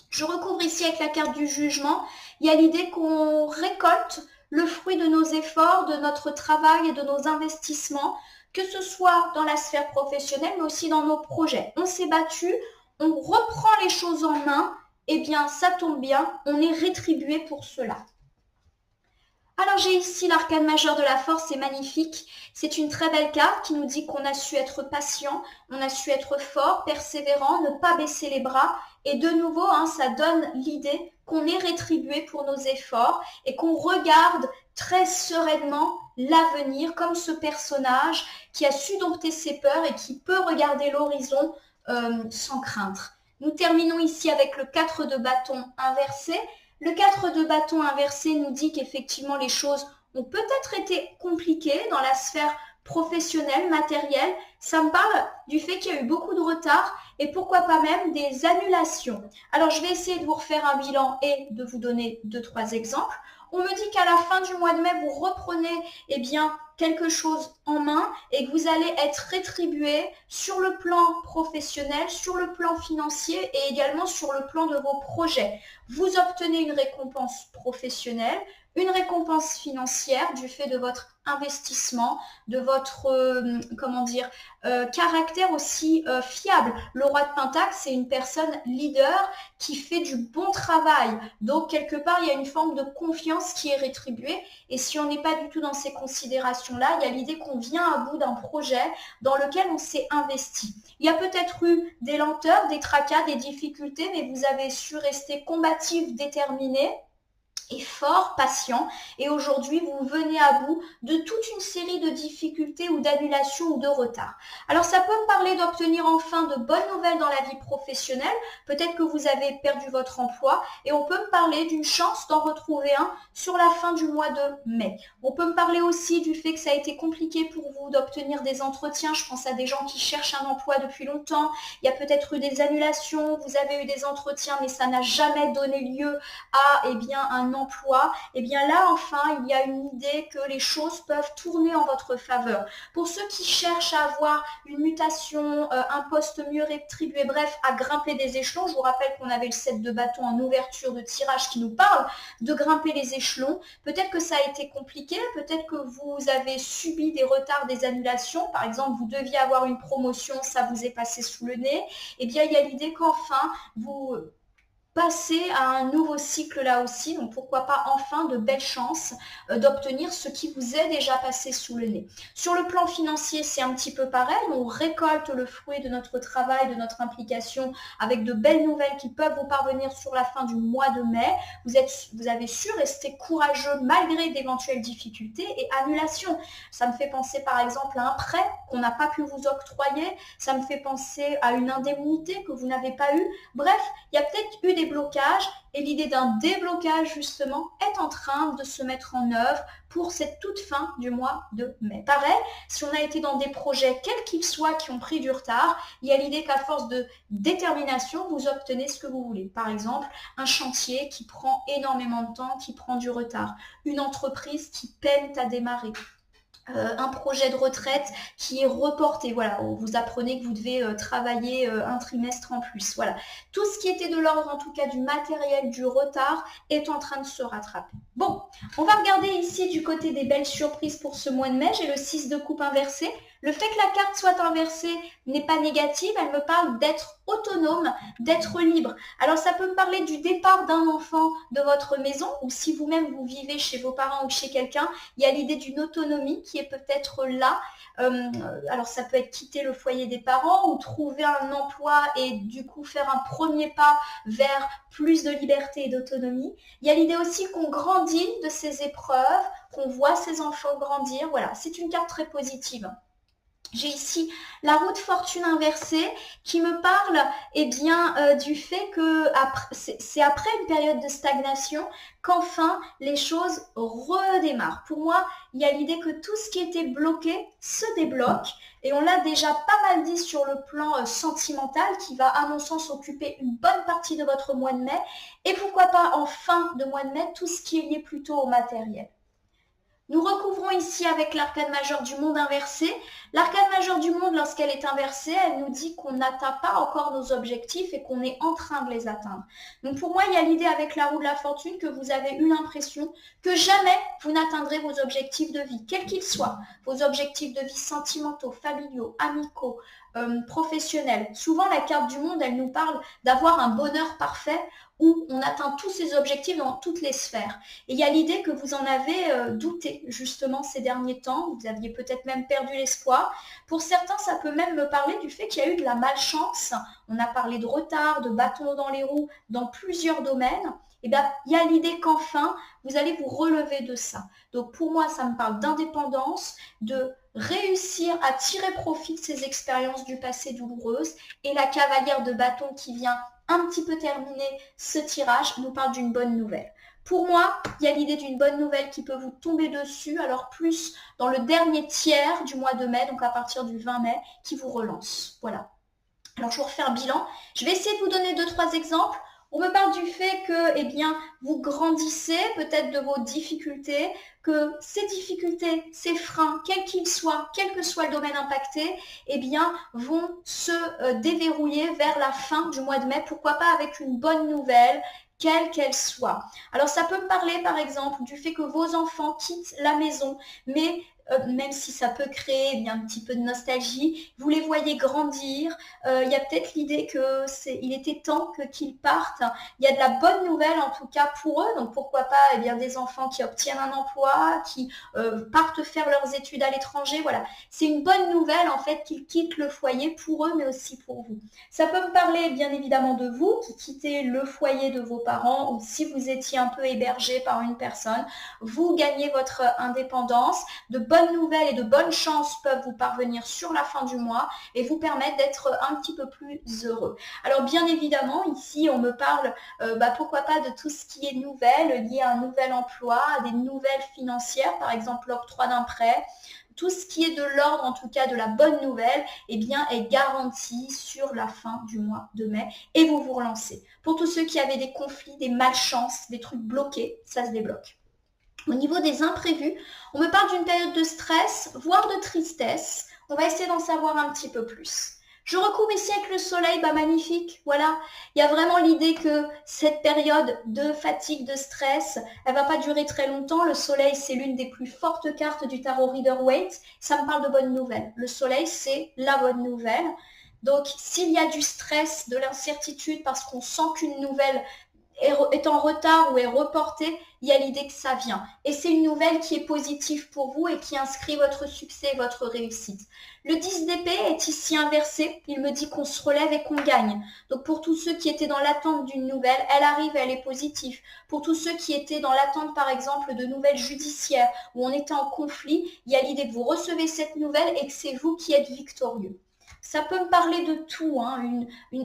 Je recouvre ici avec la carte du jugement. Il y a l'idée qu'on récolte le fruit de nos efforts, de notre travail et de nos investissements, que ce soit dans la sphère professionnelle, mais aussi dans nos projets. On s'est battu, on reprend les choses en main, eh bien, ça tombe bien, on est rétribué pour cela. Alors j'ai ici l'arcane majeur de la force, c'est magnifique. C'est une très belle carte qui nous dit qu'on a su être patient, on a su être fort, persévérant, ne pas baisser les bras. Et de nouveau, ça donne l'idée qu'on est rétribué pour nos efforts et qu'on regarde très sereinement l'avenir comme ce personnage qui a su dompter ses peurs et qui peut regarder l'horizon sans craindre. Nous terminons ici avec le 4 de bâton inversé. Le 4 de bâton inversé nous dit qu'effectivement les choses ont peut-être été compliquées dans la sphère professionnel, matériel. Ça me parle du fait qu'il y a eu beaucoup de retard et pourquoi pas même des annulations. Alors, je vais essayer de vous refaire un bilan et de vous donner 2-3 exemples. On me dit qu'à la fin du mois de mai, vous reprenez quelque chose en main et que vous allez être rétribué sur le plan professionnel, sur le plan financier et également sur le plan de vos projets. Vous obtenez une récompense professionnelle, une récompense financière du fait de votre investissement, de votre caractère aussi fiable. Le roi de Pentacle, c'est une personne leader qui fait du bon travail. Donc, quelque part, il y a une forme de confiance qui est rétribuée. Et si on n'est pas du tout dans ces considérations-là, il y a l'idée qu'on vient à bout d'un projet dans lequel on s'est investi. Il y a peut-être eu des lenteurs, des tracas, des difficultés, mais vous avez su rester combatif, déterminé et fort, patient, et aujourd'hui vous venez à bout de toute une série de difficultés ou d'annulations ou de retards. Alors ça peut me parler d'obtenir enfin de bonnes nouvelles dans la vie professionnelle, peut-être que vous avez perdu votre emploi, et on peut me parler d'une chance d'en retrouver un sur la fin du mois de mai. On peut me parler aussi du fait que ça a été compliqué pour vous d'obtenir des entretiens, je pense à des gens qui cherchent un emploi depuis longtemps, il y a peut-être eu des annulations, vous avez eu des entretiens, mais ça n'a jamais donné lieu à un emploi, et bien là enfin il y a une idée que les choses peuvent tourner en votre faveur. Pour ceux qui cherchent à avoir une mutation, un poste mieux rétribué, bref, à grimper des échelons, je vous rappelle qu'on avait le 7 de bâton en ouverture de tirage qui nous parle de grimper les échelons. Peut-être que ça a été compliqué, peut-être que vous avez subi des retards, des annulations, par exemple vous deviez avoir une promotion, ça vous est passé sous le nez, et bien il y a l'idée qu'enfin vous passer à un nouveau cycle là aussi, donc pourquoi pas enfin de belles chances d'obtenir ce qui vous est déjà passé sous le nez. Sur le plan financier, c'est un petit peu pareil, on récolte le fruit de notre travail, de notre implication avec de belles nouvelles qui peuvent vous parvenir sur la fin du mois de mai. Vous avez su rester courageux malgré d'éventuelles difficultés et annulations. Ça me fait penser par exemple à un prêt qu'on n'a pas pu vous octroyer, ça me fait penser à une indemnité que vous n'avez pas eue. Bref, il y a peut-être eu des blocages et l'idée d'un déblocage justement est en train de se mettre en œuvre pour cette toute fin du mois de mai. Pareil, si on a été dans des projets quels qu'ils soient qui ont pris du retard, il y a l'idée qu'à force de détermination, vous obtenez ce que vous voulez. Par exemple, un chantier qui prend énormément de temps, qui prend du retard, une entreprise qui peine à démarrer. Un projet de retraite qui est reporté, voilà, vous apprenez que vous devez travailler un trimestre en plus, voilà. Tout ce qui était de l'ordre, en tout cas du matériel, du retard, est en train de se rattraper. Bon, on va regarder ici du côté des belles surprises pour ce mois de mai, j'ai le 6 de coupe inversé. Le fait que la carte soit inversée n'est pas négative, elle me parle d'être autonome, d'être libre. Alors ça peut me parler du départ d'un enfant de votre maison, ou si vous-même vous vivez chez vos parents ou chez quelqu'un, il y a l'idée d'une autonomie qui est peut-être là. Alors ça peut être quitter le foyer des parents ou trouver un emploi et du coup faire un premier pas vers plus de liberté et d'autonomie. Il y a l'idée aussi qu'on grandit de ces épreuves, qu'on voit ses enfants grandir. Voilà, c'est une carte très positive. J'ai ici la roue de fortune inversée qui me parle du fait que c'est après une période de stagnation qu'enfin les choses redémarrent. Pour moi, il y a l'idée que tout ce qui était bloqué se débloque et on l'a déjà pas mal dit sur le plan sentimental qui va à mon sens occuper une bonne partie de votre mois de mai et pourquoi pas en fin de mois de mai tout ce qui est lié plutôt au matériel. Nous recouvrons ici avec l'arcane majeure du monde inversé. L'arcane majeure du monde, lorsqu'elle est inversée, elle nous dit qu'on n'atteint pas encore nos objectifs et qu'on est en train de les atteindre. Donc pour moi, il y a l'idée avec la roue de la fortune que vous avez eu l'impression que jamais vous n'atteindrez vos objectifs de vie, quels qu'ils soient. Vos objectifs de vie sentimentaux, familiaux, amicaux, professionnels. Souvent, la carte du monde, elle nous parle d'avoir un bonheur parfait où on atteint tous ses objectifs dans toutes les sphères. Et il y a l'idée que vous en avez douté justement ces derniers temps, vous aviez peut-être même perdu l'espoir. Pour certains, ça peut même me parler du fait qu'il y a eu de la malchance. On a parlé de retard, de bâtons dans les roues dans plusieurs domaines. Et bien, il y a l'idée qu'enfin, vous allez vous relever de ça. Donc pour moi, ça me parle d'indépendance, de réussir à tirer profit de ces expériences du passé douloureuses. Et la cavalière de bâton qui vient un petit peu terminer ce tirage nous parle d'une bonne nouvelle. Pour moi, il y a l'idée d'une bonne nouvelle qui peut vous tomber dessus, alors plus dans le dernier tiers du mois de mai, donc à partir du 20 mai, qui vous relance. Voilà. Alors, je vous refais un bilan. Je vais essayer de vous donner 2-3 exemples. On me parle du fait que, eh bien, vous grandissez peut-être de vos difficultés, que ces difficultés, ces freins, quels qu'ils soient, quel que soit le domaine impacté, eh bien, vont se déverrouiller vers la fin du mois de mai. Pourquoi pas avec une bonne nouvelle, quelle qu'elle soit. Alors, ça peut me parler, par exemple, du fait que vos enfants quittent la maison, mais même si ça peut créer eh bien, un petit peu de nostalgie, vous les voyez grandir, il y a peut-être l'idée qu'il était temps qu'ils partent. Il y a de la bonne nouvelle en tout cas pour eux, donc pourquoi pas eh bien, des enfants qui obtiennent un emploi, qui partent faire leurs études à l'étranger, voilà. C'est une bonne nouvelle en fait qu'ils quittent le foyer pour eux mais aussi pour vous. Ça peut me parler bien évidemment de vous qui quittez le foyer de vos parents ou si vous étiez un peu hébergé par une personne, vous gagnez votre indépendance, de bonnes nouvelles et de bonnes chances peuvent vous parvenir sur la fin du mois et vous permettre d'être un petit peu plus heureux. Alors bien évidemment, ici on me parle, pourquoi pas de tout ce qui est nouvelle, lié à un nouvel emploi, à des nouvelles financières, par exemple l'octroi d'un prêt. Tout ce qui est de l'ordre, en tout cas de la bonne nouvelle, eh bien, est garanti sur la fin du mois de mai et vous vous relancez. Pour tous ceux qui avaient des conflits, des malchances, des trucs bloqués, ça se débloque. Au niveau des imprévus, on me parle d'une période de stress, voire de tristesse. On va essayer d'en savoir un petit peu plus. Je recouvre ici avec le soleil, magnifique, voilà. Il y a vraiment l'idée que cette période de fatigue, de stress, elle ne va pas durer très longtemps. Le soleil, c'est l'une des plus fortes cartes du tarot Rider-Waite. Ça me parle de bonnes nouvelles. Le soleil, c'est la bonne nouvelle. Donc, s'il y a du stress, de l'incertitude, parce qu'on sent qu'une nouvelle est en retard ou est reporté, il y a l'idée que ça vient. Et c'est une nouvelle qui est positive pour vous et qui inscrit votre succès et votre réussite. Le 10 d'épée est ici inversé. Il me dit qu'on se relève et qu'on gagne. Donc pour tous ceux qui étaient dans l'attente d'une nouvelle, elle arrive, elle est positive. Pour tous ceux qui étaient dans l'attente, par exemple, de nouvelles judiciaires où on était en conflit, il y a l'idée que vous recevez cette nouvelle et que c'est vous qui êtes victorieux. Ça peut me parler de tout, hein,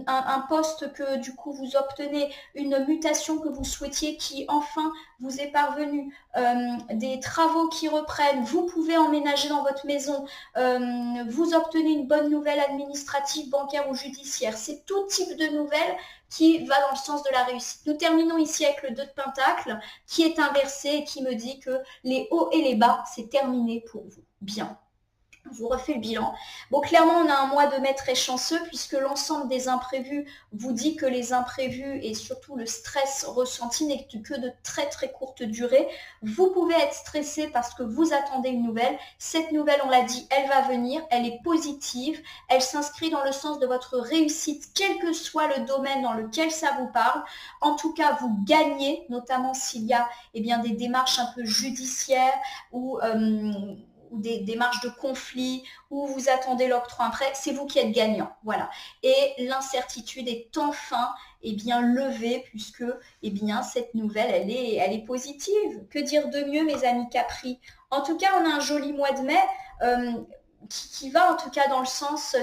un poste que du coup vous obtenez, une mutation que vous souhaitiez qui enfin vous est parvenue, des travaux qui reprennent, vous pouvez emménager dans votre maison, vous obtenez une bonne nouvelle administrative, bancaire ou judiciaire. C'est tout type de nouvelles qui va dans le sens de la réussite. Nous terminons ici avec le 2 de Pentacle qui est inversé et qui me dit que les hauts et les bas, c'est terminé pour vous. Bien. Je vous refais le bilan. Bon, clairement, on a un mois de mai très chanceux puisque l'ensemble des imprévus vous dit que les imprévus et surtout le stress ressenti n'est que de très très courte durée. Vous pouvez être stressé parce que vous attendez une nouvelle. Cette nouvelle, on l'a dit, elle va venir, elle est positive, elle s'inscrit dans le sens de votre réussite, quel que soit le domaine dans lequel ça vous parle. En tout cas, vous gagnez, notamment s'il y a des démarches un peu judiciaires ou des démarches de conflit, où vous attendez l'octroi d'un prêt, c'est vous qui êtes gagnant. Voilà. Et l'incertitude est enfin levée, puisque cette nouvelle, elle est positive. Que dire de mieux, mes amis Capri? En tout cas, on a un joli mois de mai qui va en tout cas dans le sens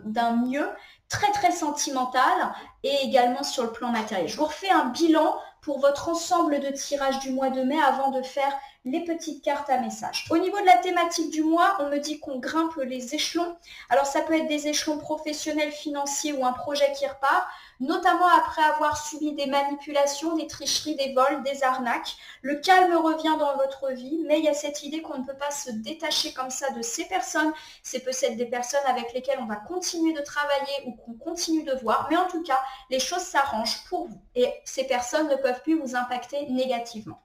d'un mieux très très sentimental et également sur le plan matériel. Je vous refais un bilan pour votre ensemble de tirages du mois de mai avant de faire les petites cartes à message. Au niveau de la thématique du mois, on me dit qu'on grimpe les échelons. Alors ça peut être des échelons professionnels, financiers ou un projet qui repart, notamment après avoir subi des manipulations, des tricheries, des vols, des arnaques. Le calme revient dans votre vie, mais il y a cette idée qu'on ne peut pas se détacher comme ça de ces personnes. C'est peut-être des personnes avec lesquelles on va continuer de travailler ou qu'on continue de voir, mais en tout cas, les choses s'arrangent pour vous et ces personnes ne peuvent plus vous impacter négativement.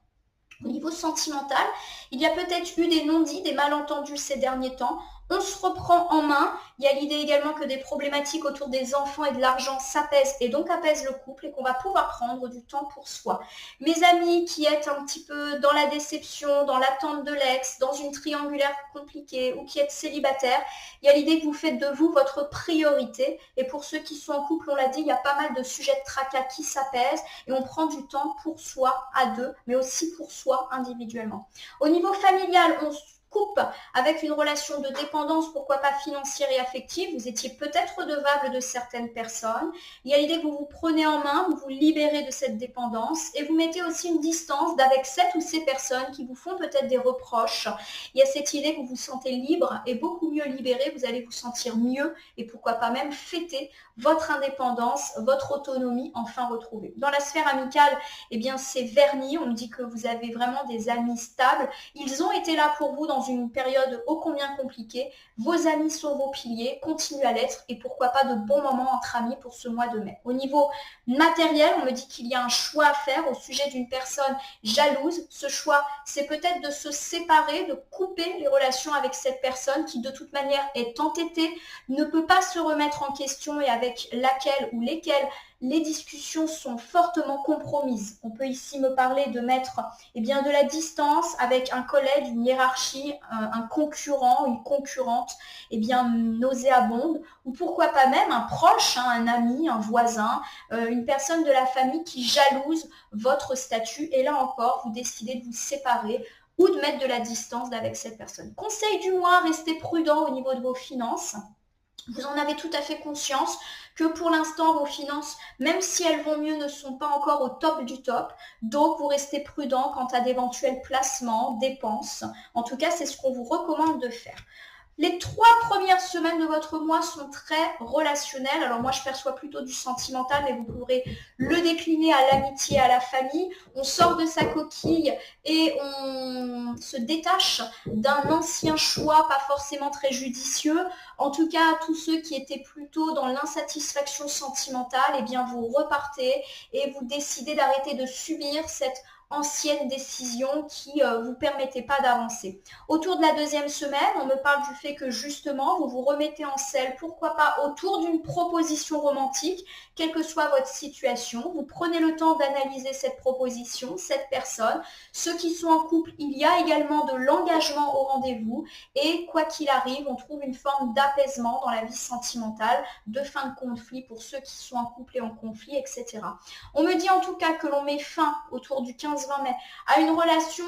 Au niveau sentimental, il y a peut-être eu des non-dits, des malentendus ces derniers temps. On se reprend en main. Il y a l'idée également que des problématiques autour des enfants et de l'argent s'apaisent et donc apaisent le couple et qu'on va pouvoir prendre du temps pour soi. Mes amis qui êtes un petit peu dans la déception, dans l'attente de l'ex, dans une triangulaire compliquée ou qui êtes célibataire, il y a l'idée que vous faites de vous votre priorité. Et pour ceux qui sont en couple, on l'a dit, il y a pas mal de sujets de tracas qui s'apaisent et on prend du temps pour soi à deux, mais aussi pour soi individuellement. Au niveau familial, coupe avec une relation de dépendance, pourquoi pas financière et affective. Vous étiez peut-être redevable de certaines personnes. Il y a l'idée que vous vous prenez en main, vous vous libérez de cette dépendance et vous mettez aussi une distance avec cette ou ces personnes qui vous font peut-être des reproches. Il y a cette idée que vous vous sentez libre et beaucoup mieux libéré, vous allez vous sentir mieux et pourquoi pas même fêter votre indépendance, votre autonomie enfin retrouvée. Dans la sphère amicale, eh bien c'est verni, on me dit que vous avez vraiment des amis stables. Ils ont été là pour vous dans une période ô combien compliquée. Vos amis sont vos piliers, continuez à l'être et pourquoi pas de bons moments entre amis pour ce mois de mai. Au niveau matériel, on me dit qu'il y a un choix à faire au sujet d'une personne jalouse. Ce choix, c'est peut-être de se séparer, de couper les relations avec cette personne qui de toute manière est entêtée, ne peut pas se remettre en question et avec laquelle ou lesquelles les discussions sont fortement compromises. On peut ici me parler de mettre de la distance avec un collègue, une hiérarchie, un concurrent, une concurrente nauséabonde, ou pourquoi pas même un proche, un ami, un voisin, une personne de la famille qui jalouse votre statut. Et là encore, vous décidez de vous séparer ou de mettre de la distance avec cette personne. Conseil du mois, restez prudent au niveau de vos finances. Vous en avez tout à fait conscience que pour l'instant, vos finances, même si elles vont mieux, ne sont pas encore au top du top. Donc, vous restez prudent quant à d'éventuels placements, dépenses. En tout cas, c'est ce qu'on vous recommande de faire. Les 3 premières semaines de votre mois sont très relationnelles. Alors moi, je perçois plutôt du sentimental, mais vous pourrez le décliner à l'amitié, à la famille. On sort de sa coquille et on se détache d'un ancien choix, pas forcément très judicieux. En tout cas, tous ceux qui étaient plutôt dans l'insatisfaction sentimentale, eh bien, vous repartez et vous décidez d'arrêter de subir cette ancienne décision qui ne vous permettait pas d'avancer. Autour de la 2e semaine, on me parle du fait que justement, vous vous remettez en selle, pourquoi pas autour d'une proposition romantique, quelle que soit votre situation. Vous prenez le temps d'analyser cette proposition, cette personne. Ceux qui sont en couple, il y a également de l'engagement au rendez-vous et quoi qu'il arrive, on trouve une forme d'apaisement dans la vie sentimentale, de fin de conflit pour ceux qui sont en couple et en conflit, etc. On me dit en tout cas que l'on met fin autour du 15-20 mai à une relation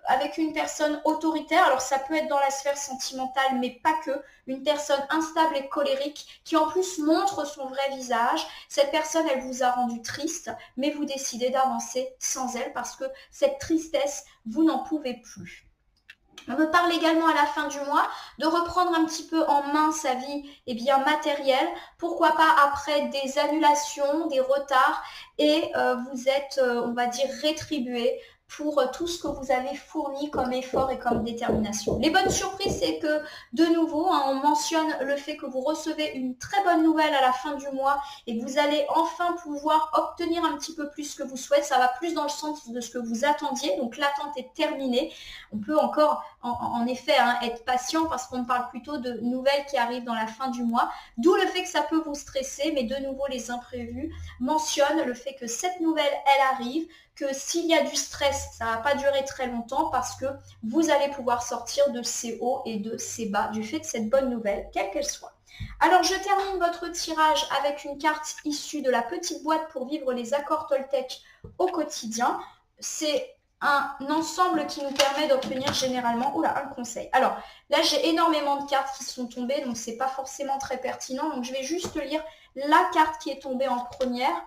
avec une personne autoritaire. Alors ça peut être dans la sphère sentimentale, mais pas que. Une personne instable et colérique qui en plus montre son vrai visage. Cette personne, elle vous a rendu triste, mais vous décidez d'avancer sans elle parce que cette tristesse, vous n'en pouvez plus. On me parle également à la fin du mois de reprendre un petit peu en main sa vie matérielle. Pourquoi pas après des annulations, des retards et vous êtes, on va dire, rétribué pour tout ce que vous avez fourni comme effort et comme détermination. Les bonnes surprises, c'est que, de nouveau, on mentionne le fait que vous recevez une très bonne nouvelle à la fin du mois et que vous allez enfin pouvoir obtenir un petit peu plus que vous souhaitez. Ça va plus dans le sens de ce que vous attendiez, donc l'attente est terminée. On peut encore, en effet, être patient parce qu'on parle plutôt de nouvelles qui arrivent dans la fin du mois, d'où le fait que ça peut vous stresser, mais de nouveau, les imprévus mentionnent le fait que cette nouvelle, elle arrive, que s'il y a du stress, ça ne va pas durer très longtemps parce que vous allez pouvoir sortir de ces hauts et de ces bas du fait de cette bonne nouvelle, quelle qu'elle soit. Alors, je termine votre tirage avec une carte issue de la petite boîte pour vivre les accords Toltec au quotidien. C'est un ensemble qui nous permet d'obtenir généralement un conseil. Alors, là, j'ai énormément de cartes qui sont tombées, donc ce n'est pas forcément très pertinent. Donc, je vais juste lire la carte qui est tombée en première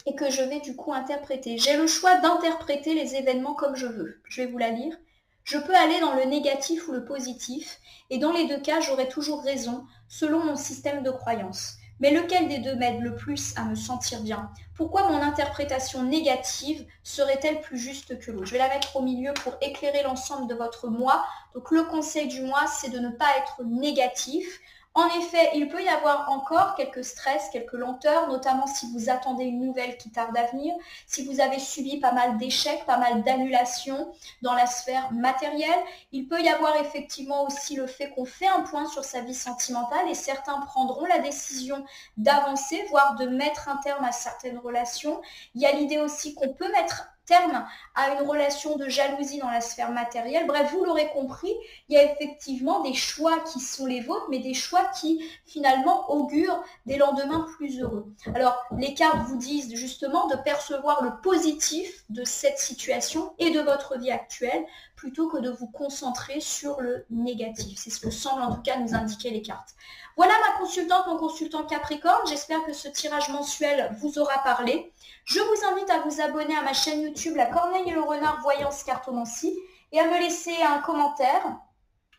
et que je vais du coup interpréter. J'ai le choix d'interpréter les événements comme je veux. Je vais vous la lire. Je peux aller dans le négatif ou le positif, et dans les 2 cas, j'aurai toujours raison, selon mon système de croyance. Mais lequel des 2 m'aide le plus à me sentir bien? Pourquoi mon interprétation négative serait-elle plus juste que l'autre? Je vais la mettre au milieu pour éclairer l'ensemble de votre mois. Donc le conseil du mois, c'est de ne pas être négatif. En effet, il peut y avoir encore quelques stress, quelques lenteurs, notamment si vous attendez une nouvelle qui tarde à venir, si vous avez subi pas mal d'échecs, pas mal d'annulations dans la sphère matérielle. Il peut y avoir effectivement aussi le fait qu'on fait un point sur sa vie sentimentale et certains prendront la décision d'avancer, voire de mettre un terme à certaines relations. Il y a l'idée aussi qu'on peut mettre terme à une relation de jalousie dans la sphère matérielle. Bref, vous l'aurez compris, il y a effectivement des choix qui sont les vôtres, mais des choix qui finalement augurent des lendemains plus heureux. Alors, les cartes vous disent justement de percevoir le positif de cette situation et de votre vie actuelle. plutôt que de vous concentrer sur le négatif. C'est ce que semblent en tout cas nous indiquer les cartes. Voilà ma consultante, mon consultant Capricorne. J'espère que ce tirage mensuel vous aura parlé. Je vous invite à vous abonner à ma chaîne YouTube La Corneille et le Renard Voyance Cartomancie et à me laisser un commentaire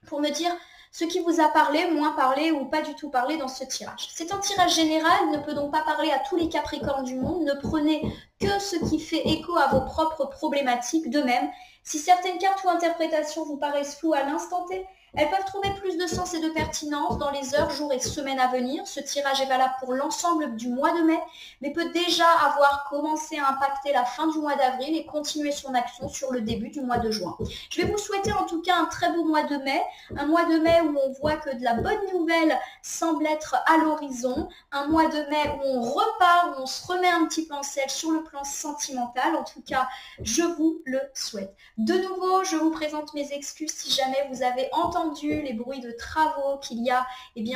pour me dire ce qui vous a parlé, moins parlé ou pas du tout parlé dans ce tirage. C'est un tirage général, il ne peut donc pas parler à tous les Capricornes du monde. Ne prenez que ce qui fait écho à vos propres problématiques. De même, si certaines cartes ou interprétations vous paraissent floues à l'instant T, elles peuvent trouver plus de sens et de pertinence dans les heures, jours et semaines à venir. Ce tirage est valable pour l'ensemble du mois de mai, mais peut déjà avoir commencé à impacter la fin du mois d'avril et continuer son action sur le début du mois de juin. Je vais vous souhaiter en tout cas un très beau mois de mai, un mois de mai où on voit que de la bonne nouvelle semble être à l'horizon, un mois de mai où on repart, où on se remet un petit peu en selle sur le plan sentimental. En tout cas, je vous le souhaite. De nouveau, je vous présente mes excuses si jamais vous avez entendu les bruits de travaux qu'il y a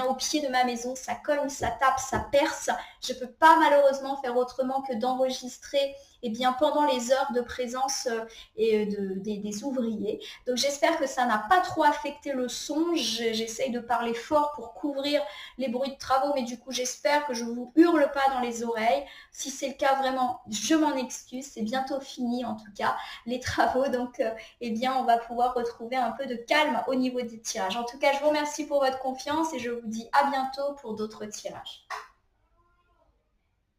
au pied de ma maison. Ça cogne, ça tape, ça perce. Je ne peux pas malheureusement faire autrement que d'enregistrer pendant les heures de présence des ouvriers. Donc j'espère que ça n'a pas trop affecté le son. J'essaye de parler fort pour couvrir les bruits de travaux, mais du coup j'espère que je ne vous hurle pas dans les oreilles. Si c'est le cas, vraiment, je m'en excuse. C'est bientôt fini en tout cas, les travaux. Donc on va pouvoir retrouver un peu de calme au niveau des tirages. En tout cas, je vous remercie pour votre confiance et je vous dis à bientôt pour d'autres tirages.